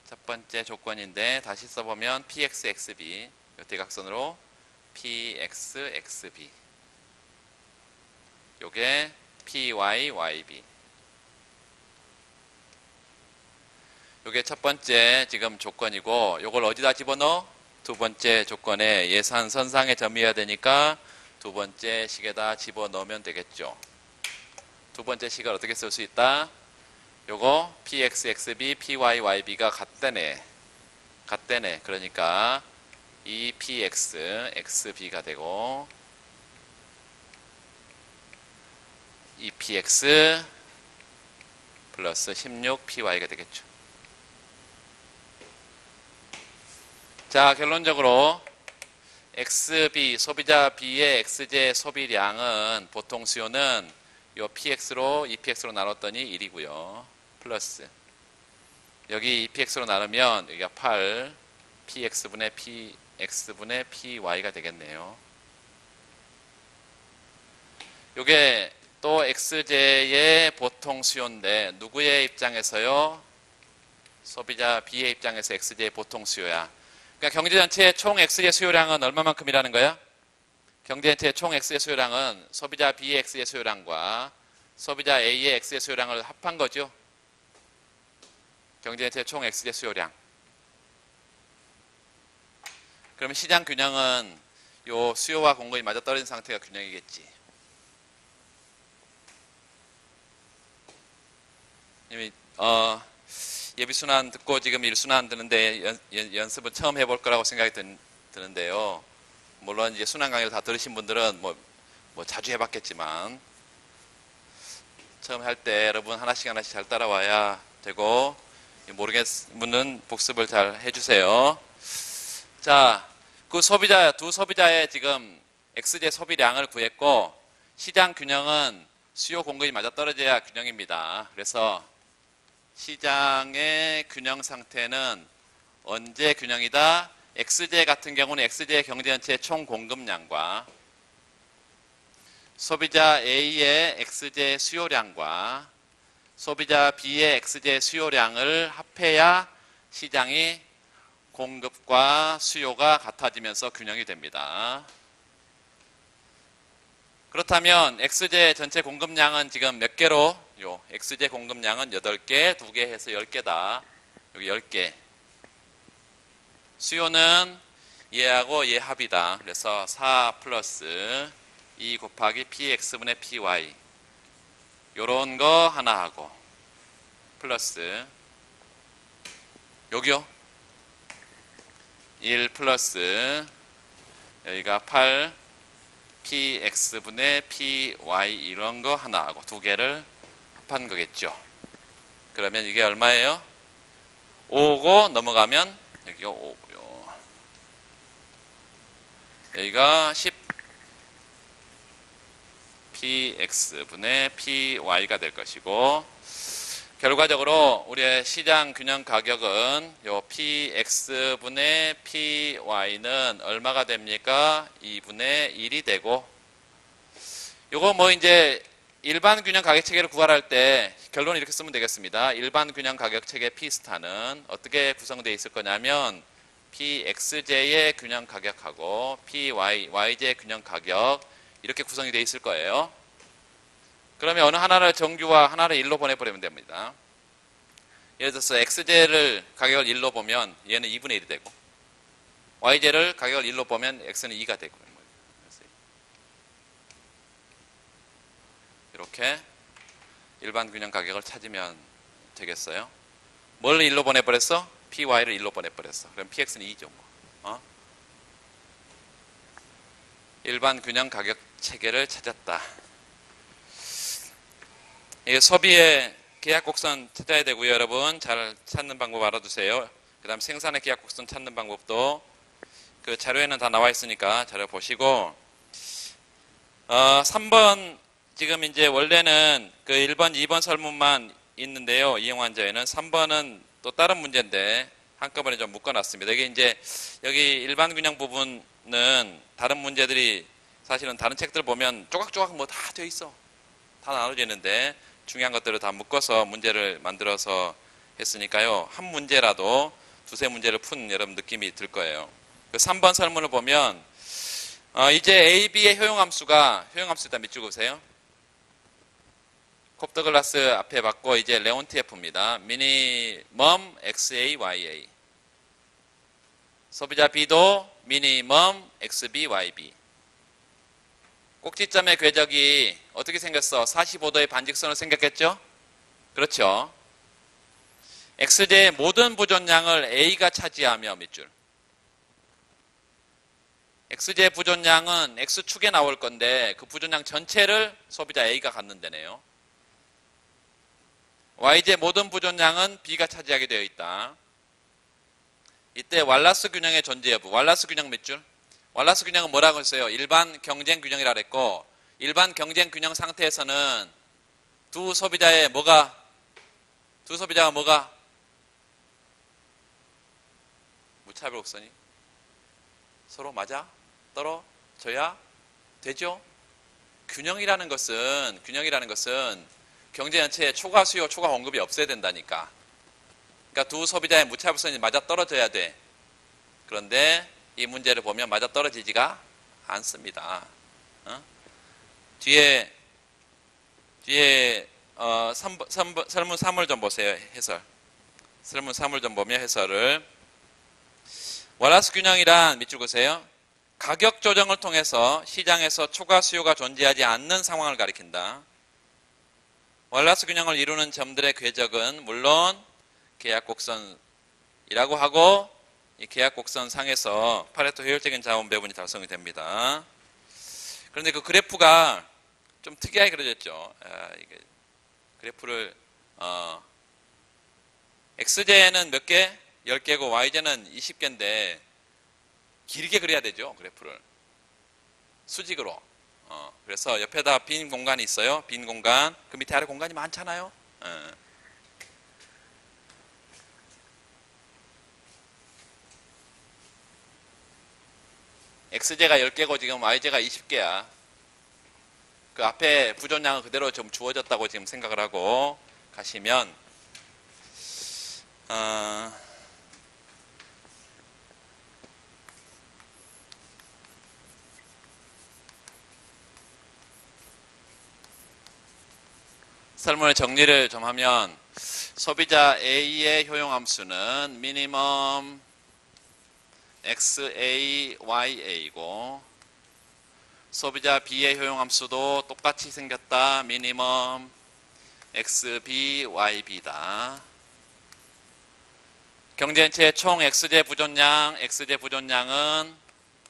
첫 번째 조건인데 다시 써보면 PX, XB 요 대각선으로 PX, XB 요게 PY, YB 요게 첫 번째 지금 조건이고 요걸 어디다 집어넣어? 두 번째 조건에 예산선상에 점이어야 되니까 두 번째 식에다 집어넣으면 되겠죠. 두 번째 식을 어떻게 쓸 수 있다? 요거 PX, XB, PY, YB가 같다네. 같다네. 그러니까 이 PX, XB가 되고 이 PX 플러스 16 PY가 되겠죠. 자, 결론적으로 XB, 소비자 B의 X제 소비량은 보통 수요는 요 PX로, EPX로 나눴더니 1이고요. 플러스 여기 EPX로 나누면 여기가 8, PX분의 PX분의 PY가 되겠네요. 요게 또 X제의 보통 수요인데 누구의 입장에서요? 소비자 B의 입장에서 X제의 보통 수요야. 그러니까 경제 전체의 총 X의 수요량은 얼마만큼이라는 거야? 경제 전체의 총 X의 수요량은 소비자 B의 X의 수요량과 소비자 A의 X의 수요량을 합한 거죠. 경제 전체의 총 X의 수요량. 그러면 시장 균형은 요 수요와 공급이 맞아떨어진 상태가 균형이겠지. 이미 예비순환 듣고 지금 1순환 드는데 연습을 처음 해볼 거라고 생각이 드는데요. 물론 이제 순환 강의를 다 들으신 분들은 뭐 자주 해봤겠지만 처음 할 때 여러분 하나씩 하나씩 잘 따라와야 되고 모르겠는 분은 복습을 잘 해주세요. 자, 그 소비자 두 소비자의 지금 X제 소비량을 구했고 시장 균형은 수요 공급이 맞아떨어져야 균형입니다. 그래서 시장의 균형 상태는 언제 균형이다? X제 같은 경우는 X제 경제 전체의 총 공급량과 소비자 A의 X제 수요량과 소비자 B의 X제 수요량을 합해야 시장이 공급과 수요가 같아지면서 균형이 됩니다. 그렇다면 X제 전체 공급량은 지금 몇 개로? 요 X제 공급량은 8개, 2개 해서 10개다. 여기 10개. 수요는 얘하고 얘 합이다. 그래서 4 플러스 2 곱하기 PX분의 PY 요런 거 하나 하고 플러스 여기요 1 플러스 여기가 8 PX분의 PY 이런 거 하나 하고 두 개를 합한 거겠죠. 그러면 이게 얼마예요? 5고 넘어가면 여기가 5고요. 여기가 10 PX분의 PY가 될 것이고 결과적으로 우리의 시장 균형 가격은 요 PX분의 PY는 얼마가 됩니까? 2분의 1이 되고 요거 뭐 이제 일반 균형 가격 체계를 구할할 때 결론을 이렇게 쓰면 되겠습니다. 일반 균형 가격 체계 P스타는 어떻게 구성되어 있을 거냐면 PX제의 균형 가격하고 PY제의 균형 가격 이렇게 구성이 되어 있을 거예요. 그러면 어느 하나를 정규와 하나를 일로 보내버리면 됩니다. 예를 들어서 x제를 가격을 1로 보면 얘는 2분의 1이 되고 y제를 가격을 1로 보면 x는 2가 되고 이렇게 일반 균형 가격을 찾으면 되겠어요. 뭘 1로 보내버렸어? py를 1로 보내버렸어. 그럼 px는 2죠. 일반 균형 가격 체계를 찾았다. 이게 소비의 계약 곡선 찾아야 되고요. 여러분 잘 찾는 방법 알아두세요. 그 다음 생산의 계약 곡선 찾는 방법도 그 자료에는 다 나와 있으니까 자료 보시고 3번 지금 이제 원래는 그 1번, 2번 설문만 있는데요. 이용환자에는 3번은 또 다른 문제인데 한꺼번에 좀 묶어놨습니다. 이게 이제 여기 일반 균형 부분은 다른 문제들이 사실은 다른 책들 보면 조각조각 뭐 다 돼 있어. 다 나눠져 있는데 중요한 것들을 다 묶어서 문제를 만들어서 했으니까요. 한 문제라도 두세 문제를 푼 여러분 느낌이 들 거예요. 그 3번 설문을 보면 이제 A, B의 효용함수가 효용함수 일단 밑줄 그으세요. 콥더글라스 앞에 받고 이제 레온트F입니다. 미니멈 XA, YA. 소비자 B도 미니멈 XB, YB. 꼭지점의 궤적이 어떻게 생겼어? 45도의 반직선으로 생겼겠죠? 그렇죠. X제의 모든 부존량을 A가 차지하며 밑줄. X제 부존량은 X축에 나올 건데 그 부존량 전체를 소비자 A가 갖는 데네요. Y제 모든 부존량은 B가 차지하게 되어 있다. 이때 왈라스 균형의 존재 여부. 왈라스 균형 밑줄. 왈라스 균형은 뭐라고 했어요? 일반 경쟁 균형이라고 했고 일반 경쟁 균형 상태에서는 두 소비자가 뭐가? 무차별 곡선이 서로 맞아? 떨어져야 되죠? 균형이라는 것은 경제 전체에 초과 수요, 초과 공급이 없어야 된다니까. 그러니까 두 소비자의 무차별선이 맞아 떨어져야 돼. 그런데 이 문제를 보면 맞아 떨어지지가 않습니다. 뒤에 설문 3을 좀 보세요. 해설. 설문 3을 좀 보면 해설을. 왈라스 균형이란 밑줄 그으세요. 가격 조정을 통해서 시장에서 초과 수요가 존재하지 않는 상황을 가리킨다. 왈라스 균형을 이루는 점들의 궤적은 물론 계약곡선이라고 하고 이 계약곡선 상에서 파레토 효율적인 자원 배분이 달성이 됩니다. 그런데 그 그래프가 좀 특이하게 그려졌죠. 이게 그래프를 X제는 몇 개? 10개고 Y제는 20개인데 길게 그려야 되죠. 그래프를. 수직으로. 그래서 옆에다 빈 공간이 있어요. 빈 공간. 그 밑에 아래 공간이 많잖아요. X제가 10개고 지금 Y제가 20개야. 그 앞에 부존량은 그대로 좀 주어졌다고 지금 생각을 하고 가시면 설문의 정리를 좀 하면 소비자 A의 효용함수는 미니멈 XA, YA이고 소비자 B의 효용함수도 똑같이 생겼다. 미니멈 XB, YB다. 경제전체의 총 X제 부존량은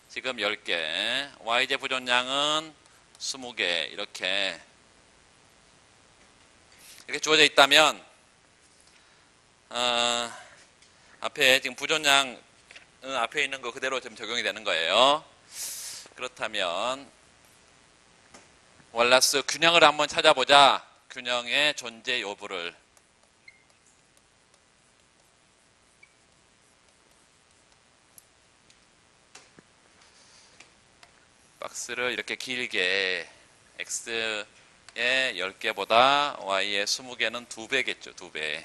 지금 10개, Y제 부존량은 20개 이렇게 주어져 있다면 앞에 지금 부존량 앞에 있는 거 그대로 좀 적용이 되는 거예요. 그렇다면 왈라스 균형을 한번 찾아보자. 균형의 존재 여부를. 박스를 이렇게 길게 X의 10개보다 Y의 20개는 2배겠죠. 2배.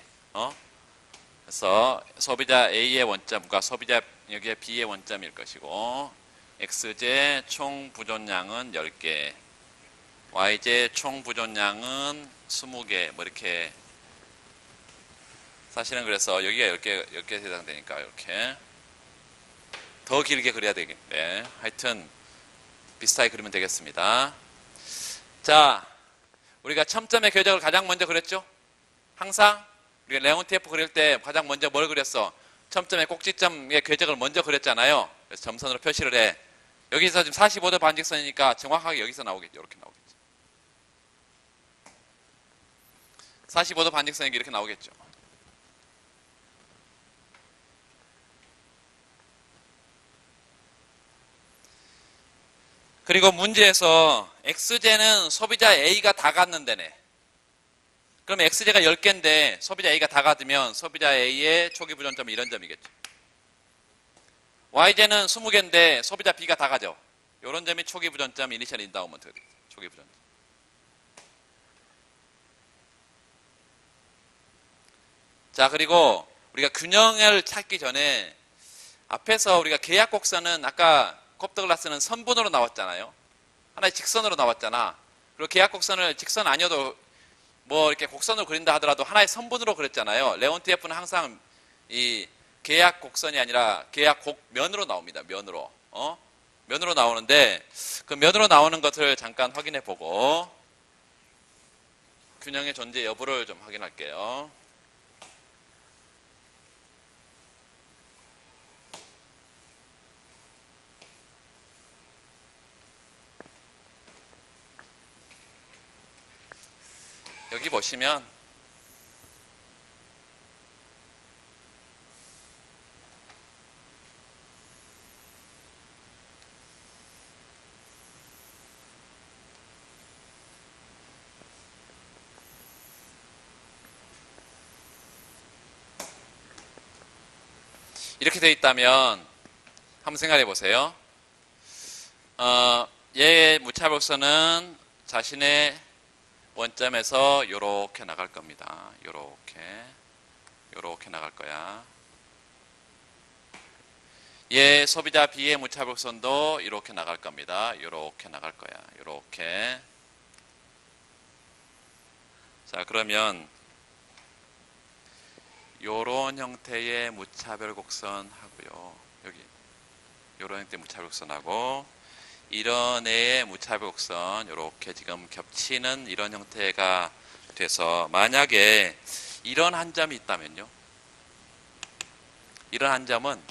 그래서 소비자 A의 원점과 소비자 여기에 B의 원점일 것이고 X제 총 부존량은 10개. yj 총 부존량은 20개 뭐 이렇게 사실은 그래서 여기가 10개 해당되니까 이렇게 더 길게 그려야 되겠네. 하여튼 비슷하게 그리면 되겠습니다. 자, 우리가 첨점의 궤적을 가장 먼저 그렸죠? 항상 우리가 레옹TF 그릴 때 가장 먼저 뭘 그렸어? 첨점의 꼭지점의 궤적을 먼저 그렸잖아요. 그래서 점선으로 표시를 해. 여기서 지금 45도 반직선이니까 정확하게 여기서 나오겠죠. 이렇게 나오겠죠. 45도 반직선이 이렇게 나오겠죠. 그리고 문제에서 x제는 소비자 A가 다 갖는다네. 그럼 x제가 10개인데 소비자 A가 다 갖으면 소비자 A의 초기 부존점이 이런 점이겠죠. y제는 20개인데 소비자 B가 다 가져. 이런 점이 초기 부존점 이니셜 인다우먼트가 되겠죠. 초기 부존점. 자, 그리고 우리가 균형을 찾기 전에 앞에서 우리가 계약 곡선은 아까 콥더글라스는 선분으로 나왔잖아요. 하나의 직선으로 나왔잖아. 그리고 계약 곡선을 직선 아니어도 뭐 이렇게 곡선으로 그린다 하더라도 하나의 선분으로 그렸잖아요. 레옹TF는 항상 이 계약 곡선이 아니라 계약 곡면으로 나옵니다. 면으로. 면으로 나오는데 그 면으로 나오는 것을 잠깐 확인해 보고 균형의 존재 여부를 좀 확인할게요. 여기 보시면 이렇게 되어 있다면 한번 생각해 보세요. 얘의 무차별선은 자신의 원점에서 요렇게 나갈 겁니다. 요렇게 나갈 거야. 얘 소비자 B의 무차별선도 이렇게 나갈 겁니다. 요렇게 나갈 거야. 요렇게. 자, 그러면 요런 형태의 무차별 곡선 하고요. 여기 요런 형태의 무차별 곡선하고 이런 애의 무차별 곡선 요렇게 지금 겹치는 이런 형태가 돼서 만약에 이런 한 점이 있다면요. 이런 한 점은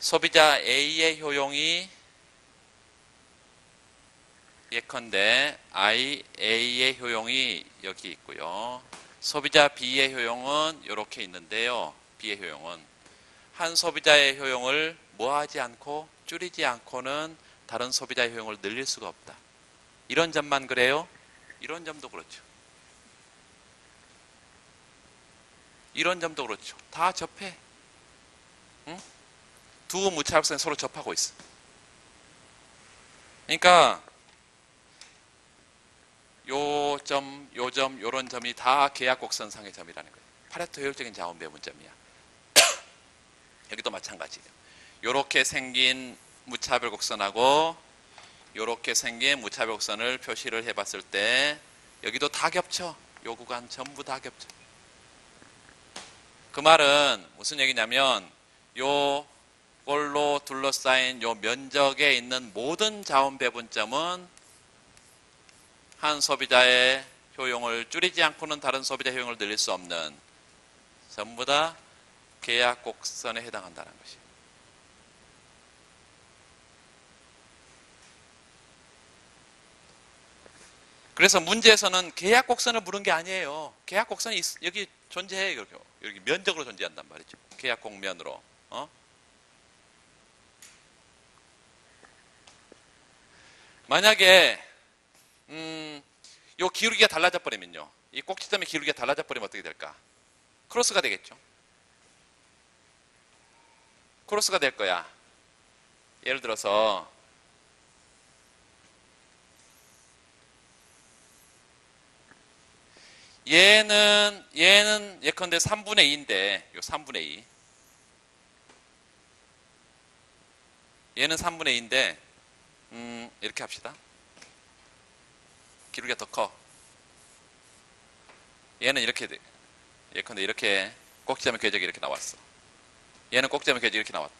소비자 A의 효용이 예컨대 A의 효용이 여기 있고요. 소비자 B의 효용은 이렇게 있는데요. B의 효용은 한 소비자의 효용을 뭐하지 않고 줄이지 않고는 다른 소비자의 효용을 늘릴 수가 없다. 이런 점만 그래요? 이런 점도 그렇죠. 이런 점도 그렇죠. 다 접해. 응? 두 무차별선이 서로 접하고 있어. 그러니까 요런 점이 다 계약곡선상의 점이라는 거예요. 파레토 효율적인 자원 배분점이야. 여기도 마찬가지예요. 요렇게 생긴 무차별 곡선하고 요렇게 생긴 무차별 곡선을 표시를 해봤을 때 여기도 다 겹쳐. 요 구간 전부 다 겹쳐. 그 말은 무슨 얘기냐면 요걸로 둘러싸인 요 면적에 있는 모든 자원 배분점은 한 소비자의 효용을 줄이지 않고는 다른 소비자 효용을 늘릴 수 없는 전부 다 계약 곡선에 해당한다는 것이. 그래서 문제에서는 계약 곡선을 물은 게 아니에요. 계약 곡선이 여기 존재해요. 여기 면적으로 존재한단 말이죠. 계약 곡면으로. 만약에 요 기울기가 달라져 버리면요. 이 꼭지점의 기울기가 달라져 버리면 어떻게 될까? 크로스가 되겠죠. 크로스가 될 거야. 예를 들어서 얘는 예컨대 3분의 2인데 요 3분의 2 얘는 3분의 2인데 이렇게 합시다. 기울기가 더 커. 얘는 이렇게 돼. 예컨대 이렇게 꼭지점의 궤적이 이렇게 나왔어. 얘는 꼭지점의 궤적이 이렇게 나왔다.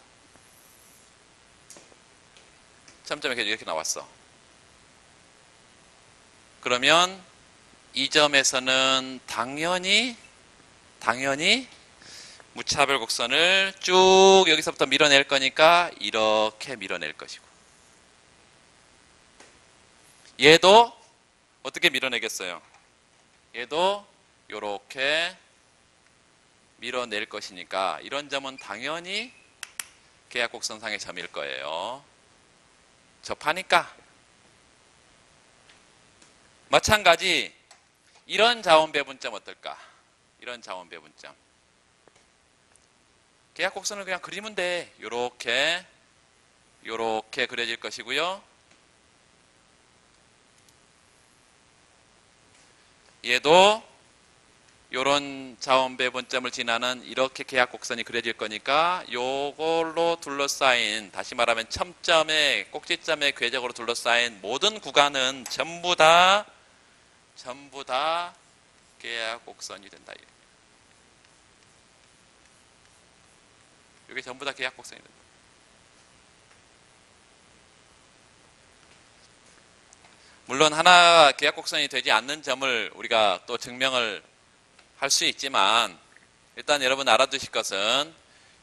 점점의 궤적이 이렇게 나왔어. 그러면 이 점에서는 당연히 무차별 곡선을 쭉 여기서부터 밀어낼 거니까 이렇게 밀어낼 것이고, 얘도 어떻게 밀어내겠어요? 얘도 이렇게 밀어낼 것이니까 이런 점은 당연히 계약곡선상의 점일 거예요. 접하니까. 마찬가지 이런 자원배분점 어떨까? 이런 자원배분점. 계약곡선을 그냥 그리면 돼. 요렇게 그려질 것이고요. 얘도 요런 자원배분점을 지나는 이렇게 계약곡선이 그려질 거니까 요걸로 둘러싸인, 다시 말하면 첨점의 꼭지점의 궤적으로 둘러싸인 모든 구간은 전부 다 계약곡선이 된다. 이게 전부 다 계약곡선이 된다. 물론 하나 계약곡선이 되지 않는 점을 우리가 또 증명을 할 수 있지만, 일단 여러분 알아두실 것은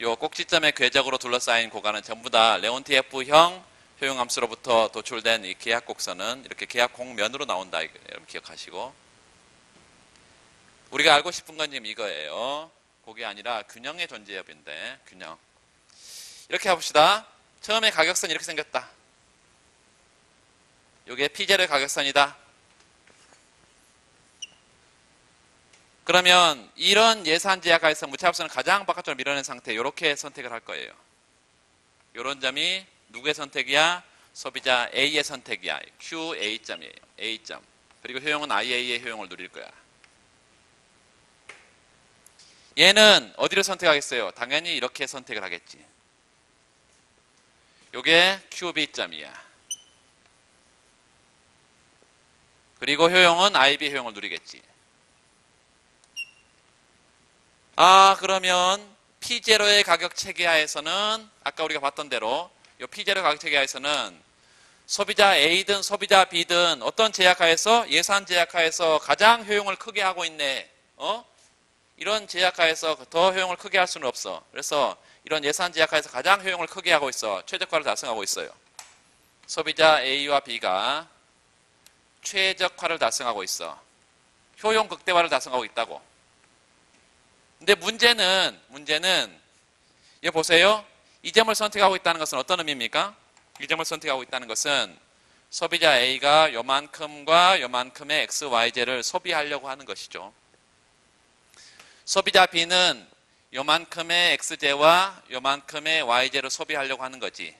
요 꼭지점의 궤적으로 둘러싸인 구간은 전부 다 레온티에프형 효용함수로부터 도출된 이 계약곡선은 이렇게 계약곡면으로 나온다. 여러분 기억하시고, 우리가 알고 싶은 건 지금 이거예요. 그게 아니라 균형의 존재 여부인데, 균형. 이렇게 해봅시다. 처음에 가격선이 이렇게 생겼다. 이게 P0의 가격선이다. 그러면 이런 예산 제약하에서 무차합선을 가장 바깥쪽으로 밀어낸 상태, 이렇게 선택을 할 거예요. 이런 점이 누구의 선택이야? 소비자 A의 선택이야. QA점이에요. A점. 그리고 효용은 IA의 효용을 누릴 거야. 얘는 어디를 선택하겠어요? 당연히 이렇게 선택을 하겠지. 요게 QB점이야. 그리고 효용은 IB 효용을 누리겠지. 그러면 P0의 가격 체계하에서는 아까 우리가 봤던 대로 이 P0 가격 체계하에서는 소비자 A든 소비자 B든 어떤 제약하에서, 예산 제약하에서 가장 효용을 크게 하고 있네. 이런 제약하에서 더 효용을 크게 할 수는 없어. 그래서 이런 예산 제약하에서 가장 효용을 크게 하고 있어. 최적화를 달성하고 있어요. 소비자 A와 B가 최적화를 달성하고 있어. 효용 극대화를 달성하고 있다고. 근데 문제는 여기 보세요. 이 점을 선택하고 있다는 것은 어떤 의미입니까? 이 점을 선택하고 있다는 것은 소비자 A가 요만큼과 요만큼의 X, Y, Z를 소비하려고 하는 것이죠. 소비자 B는 요만큼의 XZ와 요만큼의 YZ를 소비하려고 하는 거지.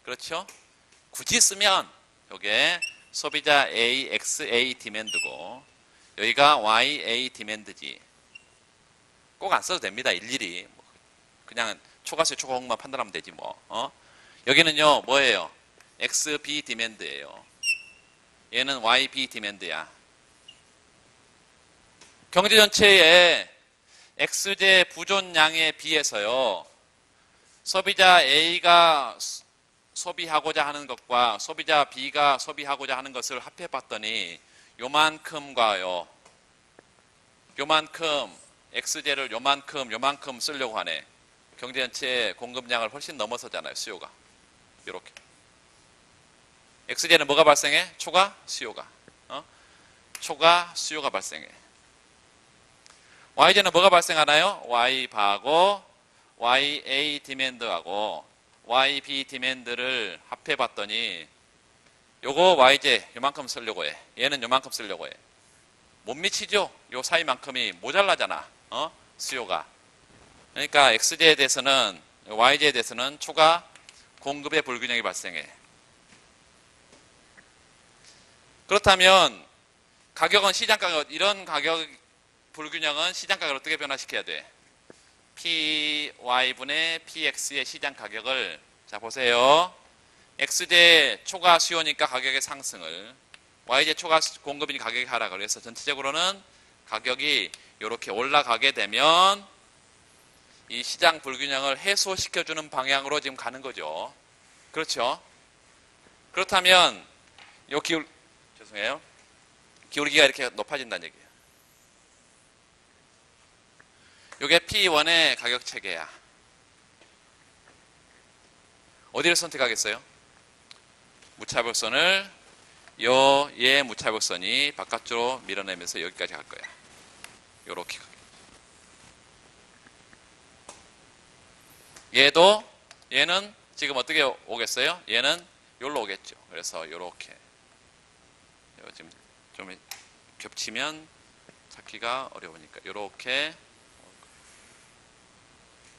그렇죠? 굳이 쓰면 요게 소비자 A, XA 디맨드고 여기가 YA 디맨드지. 꼭 안 써도 됩니다. 일일이. 그냥 초과수 초과공만 판단하면 되지 뭐. 여기는요 뭐예요? XB 디맨드예요. 얘는 YB 디맨드야. 경제 전체의 XJ 부존량에 비해서요, 소비자 A가 소비하고자 하는 것과 소비자 B가 소비하고자 하는 것을 합해봤더니 요만큼과요, 요만큼 XJ를 요만큼 쓰려고 하네. 경제 전체의 공급량을 훨씬 넘어서잖아요. 수요가. 이렇게. XJ는 뭐가 발생해? 초과 수요가. 초과 수요가 발생해. YJ는 뭐가 발생하나요? Y바하고 YA 디맨드하고 YB 디맨드를 합해봤더니 요거 YJ 요만큼 쓰려고 해. 얘는 요만큼 쓰려고 해. 못 미치죠? 요 사이만큼이 모자라잖아. 수요가. 그러니까 XJ에 대해서는, YJ에 대해서는 초과 공급의 불균형이 발생해. 그렇다면 가격은 시장가격, 이런 가격 불균형은 시장가격을 어떻게 변화시켜야 돼? PY분의 PX의 시장가격을, 자 보세요. XJ 초과 수요니까 가격의 상승을, YJ 초과 공급인 가격이 하락. 그래서 전체적으로는 가격이 이렇게 올라가게 되면 이 시장 불균형을 해소시켜주는 방향으로 지금 가는 거죠. 그렇죠? 그렇다면 요 기울기가 이렇게 높아진다는 얘기예요. 요게 P1의 가격 체계야. 어디를 선택하겠어요? 무차별선을 얘 무차별선이 바깥으로 밀어내면서 여기까지 갈 거야. 요렇게 가게. 얘는 지금 어떻게 오겠어요? 얘는 여기로 오겠죠. 그래서 요렇게. 지금 좀 겹치면 찾기가 어려우니까 요렇게.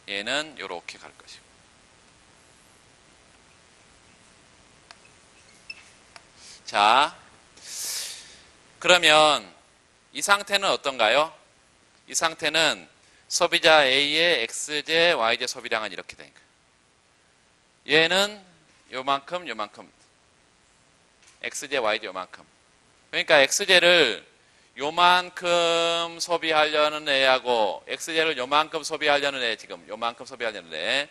얘는 요렇게 갈 것이고. 자, 그러면 이 상태는 어떤가요? 이 상태는 소비자 A의 X제, Y제 소비량은 이렇게 되니까. 얘는 요만큼, 요만큼. X제, Y제 요만큼. 그러니까 X제를 요만큼 소비하려는 애하고 X제를 요만큼 소비하려는 애, 지금 요만큼 소비하려는 애,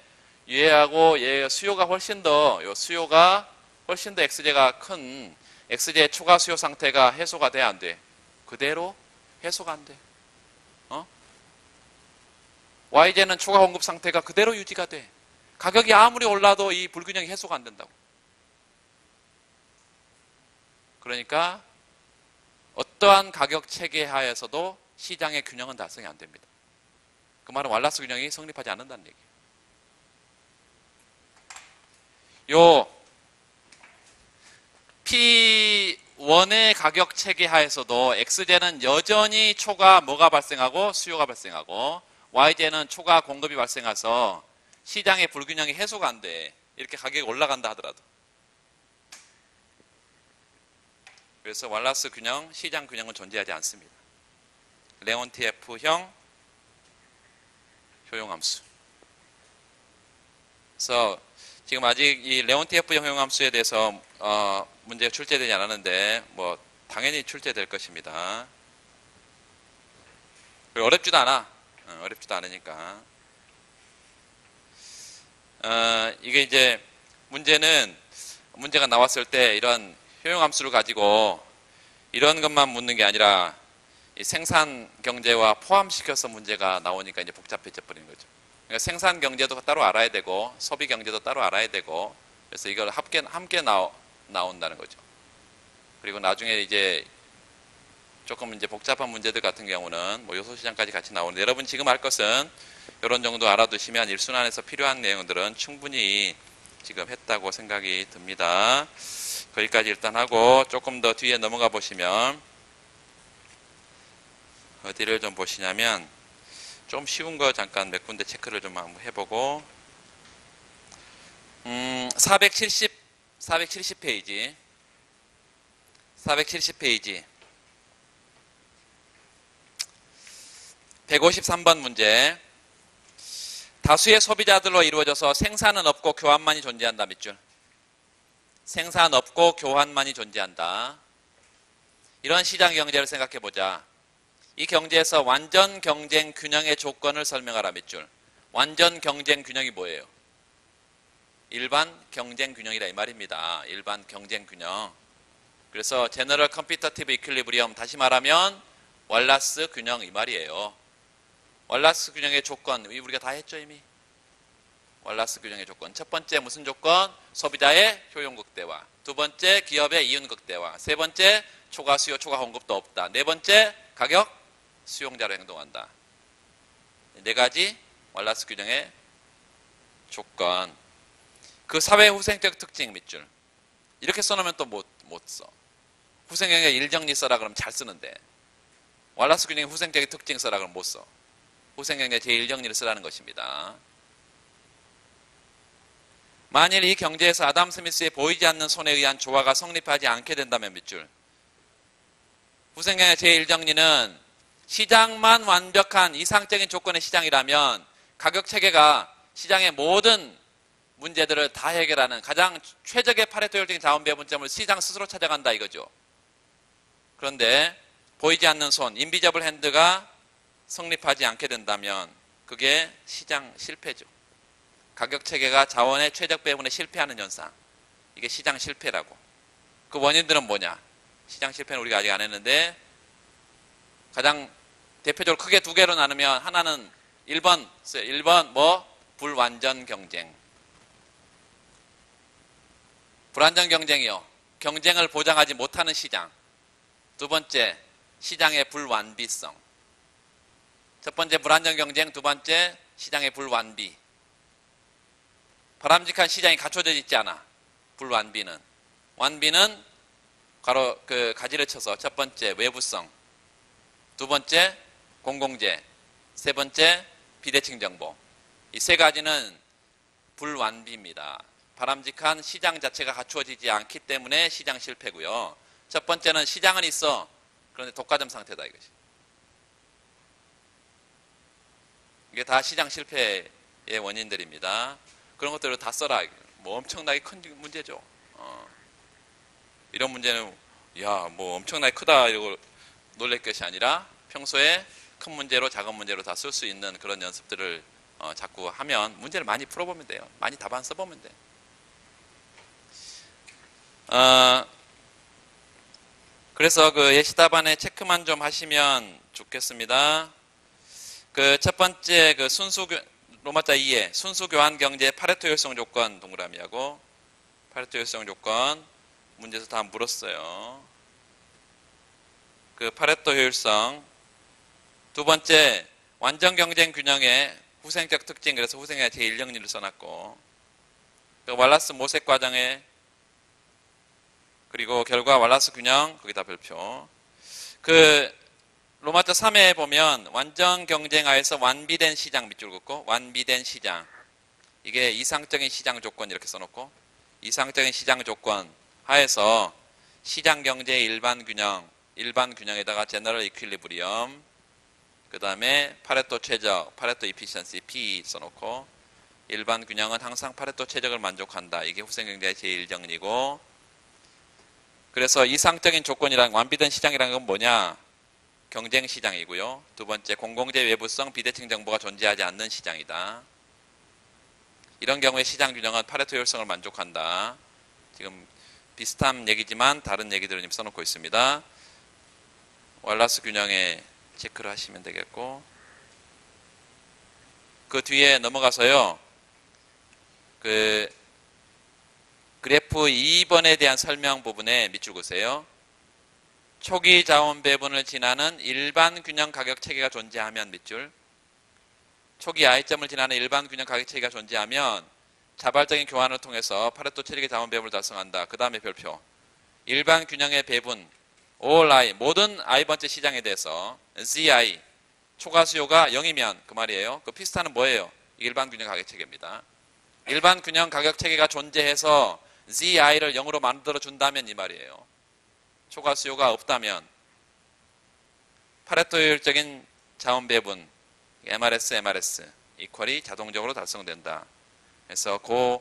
얘하고 얘 수요가 훨씬 더, 요 수요가 훨씬 더 X제가 큰 X제 초과 수요 상태가 해소가 돼, 안 돼? 그대로 해소가 안 돼. Y제는 초과 공급 상태가 그대로 유지가 돼. 가격이 아무리 올라도 이 불균형이 해소가 안 된다고. 그러니까 어떠한 가격 체계 하에서도 시장의 균형은 달성이 안 됩니다. 그 말은 왈라스 균형이 성립하지 않는다는 얘기예요. 요 P1의 가격 체계 하에서도 X제는 여전히 초과 뭐가 발생하고 수요가 발생하고 Y제는 초과 공급이 발생해서 시장의 불균형이 해소가 안 돼. 이렇게 가격이 올라간다 하더라도. 그래서 왈라스 균형, 시장 균형은 존재하지 않습니다. 레온티에프형 효용함수. 그래서 지금 아직 이 레온티에프형 효용함수에 대해서 문제가 출제되지 않았는데 뭐 당연히 출제될 것입니다. 그리고 어렵지도 않아. 어렵지도 않으니까. 이게 이제 문제가 나왔을 때 이런 효용함수를 가지고 이런 것만 묻는 게 아니라 이 생산 경제와 포함시켜서 문제가 나오니까 이제 복잡해져 버리는 거죠. 그러니까 생산 경제도 따로 알아야 되고 소비 경제도 따로 알아야 되고 그래서 이걸 함께 나온다는 거죠. 그리고 나중에 이제 조금 이제 복잡한 문제들 같은 경우는 뭐 요소시장까지 같이 나오는데 여러분 지금 할 것은 이런 정도 알아두시면 일순환에서 필요한 내용들은 충분히 지금 했다고 생각이 듭니다. 거기까지 일단 하고 조금 더 뒤에 넘어가 보시면 어디를 좀 보시냐면 좀 쉬운 거 잠깐 몇 군데 체크를 좀 한번 해보고 470페이지 153번 문제. 다수의 소비자들로 이루어져서 생산은 없고 교환만이 존재한다. 밑줄. 생산 없고 교환만이 존재한다. 이런 시장 경제를 생각해 보자. 이 경제에서 완전 경쟁 균형의 조건을 설명하라. 밑줄. 완전 경쟁 균형이 뭐예요? 일반 경쟁 균형이라 이 말입니다. 일반 경쟁 균형. 그래서 제너럴 컴피터티브 이퀄리브리엄, 다시 말하면 왈라스 균형 이 말이에요. 왈라스 균형의 조건 우리가 다 했죠 이미. 왈라스 균형의 조건. 첫 번째 무슨 조건? 소비자의 효용 극대화. 두 번째 기업의 이윤 극대화. 세 번째 초과 수요 초과 공급도 없다. 네 번째 가격 수용자로 행동한다. 네 가지 왈라스 균형의 조건. 그 사회 후생적 특징 밑줄. 이렇게 써놓으면 또 못 써. 후생경제 일정리 써라 그러면 잘 쓰는데 왈라스 균형의 후생적인 특징 써라 그러면 못 써. 후생경제 제1정리를 쓰라는 것입니다. 만일 이 경제에서 아담 스미스의 보이지 않는 손에 의한 조화가 성립하지 않게 된다면 밑줄. 후생경제 제1정리는 시장만 완벽한 이상적인 조건의 시장이라면 가격 체계가 시장의 모든 문제들을 다 해결하는 가장 최적의 파레토 효율적인 자원 배분점을 시장 스스로 찾아간다 이거죠. 그런데 보이지 않는 손, 인비저블 핸드가 성립하지 않게 된다면 그게 시장 실패죠. 가격 체계가 자원의 최적 배분에 실패하는 현상. 이게 시장 실패라고. 그 원인들은 뭐냐? 시장 실패는 우리가 아직 안 했는데 가장 대표적으로 크게 두 개로 나누면 하나는 1번 뭐? 불완전 경쟁. 불완전 경쟁이요. 경쟁을 보장하지 못하는 시장. 두 번째, 시장의 불완비성. 첫 번째 불완전 경쟁, 두 번째 시장의 불완비. 바람직한 시장이 갖춰져 있지 않아. 불완비는. 완비는 가지를 쳐서 첫 번째 외부성, 두 번째 공공재, 세 번째 비대칭 정보. 이 세 가지는 불완비입니다. 바람직한 시장 자체가 갖추어지지 않기 때문에 시장 실패고요. 첫 번째는 시장은 있어. 그런데 독과점 상태다 이것이. 이게 다 시장 실패의 원인들입니다. 그런 것들을 다 써라. 뭐 엄청나게 큰 문제죠. 이런 문제는 야, 뭐 엄청나게 크다 이러고 놀랄 것이 아니라 평소에 큰 문제로 작은 문제로 다 쓸 수 있는 그런 연습들을 자꾸 하면 문제를 많이 풀어보면 돼요. 많이 답안 써보면 돼. 그래서 그 예시 답안에 체크만 좀 하시면 좋겠습니다. 그 첫 번째 그 로마자 2에 순수 교환 경제 파레토 효율성 조건 동그라미하고 파레토 효율성 조건 문제에서 다 물었어요. 그 파레토 효율성. 두 번째 완전 경쟁 균형의 후생적 특징. 그래서 후생의 제1정리를 써놨고 그 왈라스 모색 과정에 그리고 결과 왈라스 균형 거기다 별표. 그 로마자 3에 보면 완전 경쟁하에서 완비된 시장 밑줄 긋고 완비된 시장. 이게 이상적인 시장 조건 이렇게 써놓고 이상적인 시장 조건 하에서 시장 경제의 일반 균형에다가 제너럴 이퀄리브리엄 그 다음에 파레토 최적, 파레토 이피션시 P 써놓고 일반 균형은 항상 파레토 최적을 만족한다. 이게 후생경제의 제1정리고 그래서 이상적인 조건이란 완비된 시장이라는 건 뭐냐? 경쟁시장이고요. 두 번째 공공재 외부성 비대칭 정보가 존재하지 않는 시장이다. 이런 경우에 시장 균형은 파레토 효율성을 만족한다. 지금 비슷한 얘기지만 다른 얘기들을 지금 써놓고 있습니다. 왈라스 균형에 체크를 하시면 되겠고 그 뒤에 넘어가서요. 그 그래프 2번에 대한 설명 부분에 밑줄 그으세요. 초기 자원 배분을 지나는 일반 균형 가격 체계가 존재하면 밑줄. 초기 I점을 지나는 일반 균형 가격 체계가 존재하면 자발적인 교환을 통해서 파레토 체력의 자원 배분을 달성한다. 그 다음에 별표. 일반 균형의 배분 all I 모든 I번째 시장에 대해서 ZI 초과 수요가 0이면 그 말이에요. 그 피스타는 뭐예요? 일반 균형 가격 체계입니다. 일반 균형 가격 체계가 존재해서 ZI를 0으로 만들어 준다면 이 말이에요. 초과 수요가 없다면 파레토 효율적인 자원 배분 MRS 이퀄이 자동적으로 달성된다. 그래서 그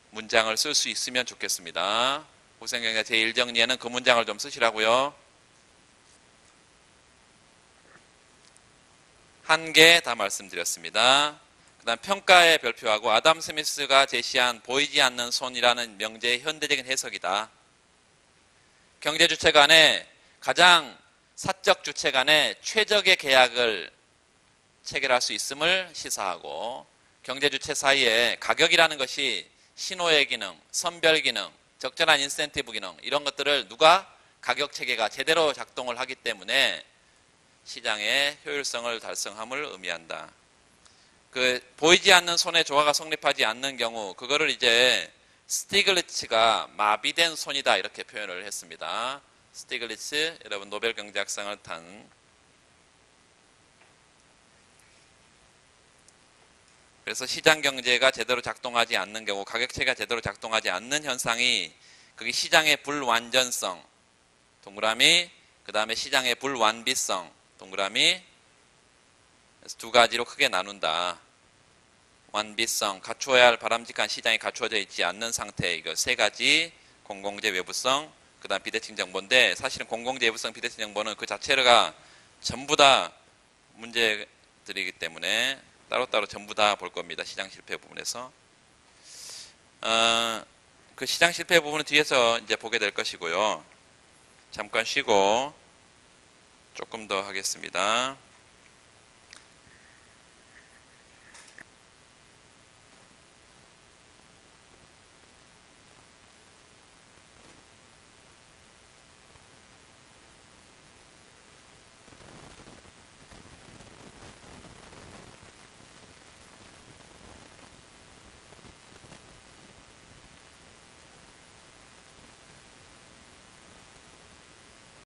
문장을 쓸 수 있으면 좋겠습니다. 후생경제 제1정리에는 그 문장을 좀 쓰시라고요. 한 개 다 말씀드렸습니다. 그 다음 평가의 별표하고 아담 스미스가 제시한 보이지 않는 손이라는 명제의 현대적인 해석이다. 경제 주체 간에 가장 사적 주체 간에 최적의 계약을 체결할 수 있음을 시사하고 경제 주체 사이에 가격이라는 것이 신호의 기능, 선별 기능, 적절한 인센티브 기능 이런 것들을 누가 가격 체계가 제대로 작동을 하기 때문에 시장의 효율성을 달성함을 의미한다. 그 보이지 않는 손의 조화가 성립하지 않는 경우 그거를 이제 스티글리츠가 마비된 손이다 이렇게 표현을 했습니다. 스티글리츠 여러분 노벨 경제학상을 탄 그래서 시장 경제가 제대로 작동하지 않는 경우 가격체가 제대로 작동하지 않는 현상이 그게 시장의 불완전성 동그라미 그 다음에 시장의 불완비성 동그라미 그래서 두 가지로 크게 나눈다. 완비성 갖추어야 할 바람직한 시장이 갖추어져 있지 않는 상태 이거 세 가지 공공재 외부성 그 다음 비대칭 정보인데 사실은 공공재부성 비대칭 정보는 그 자체가 전부 다 문제들이기 때문에 따로따로 전부 다 볼 겁니다. 시장 실패 부분에서. 그 시장 실패 부분은 뒤에서 이제 보게 될 것이고요. 잠깐 쉬고 조금 더 하겠습니다.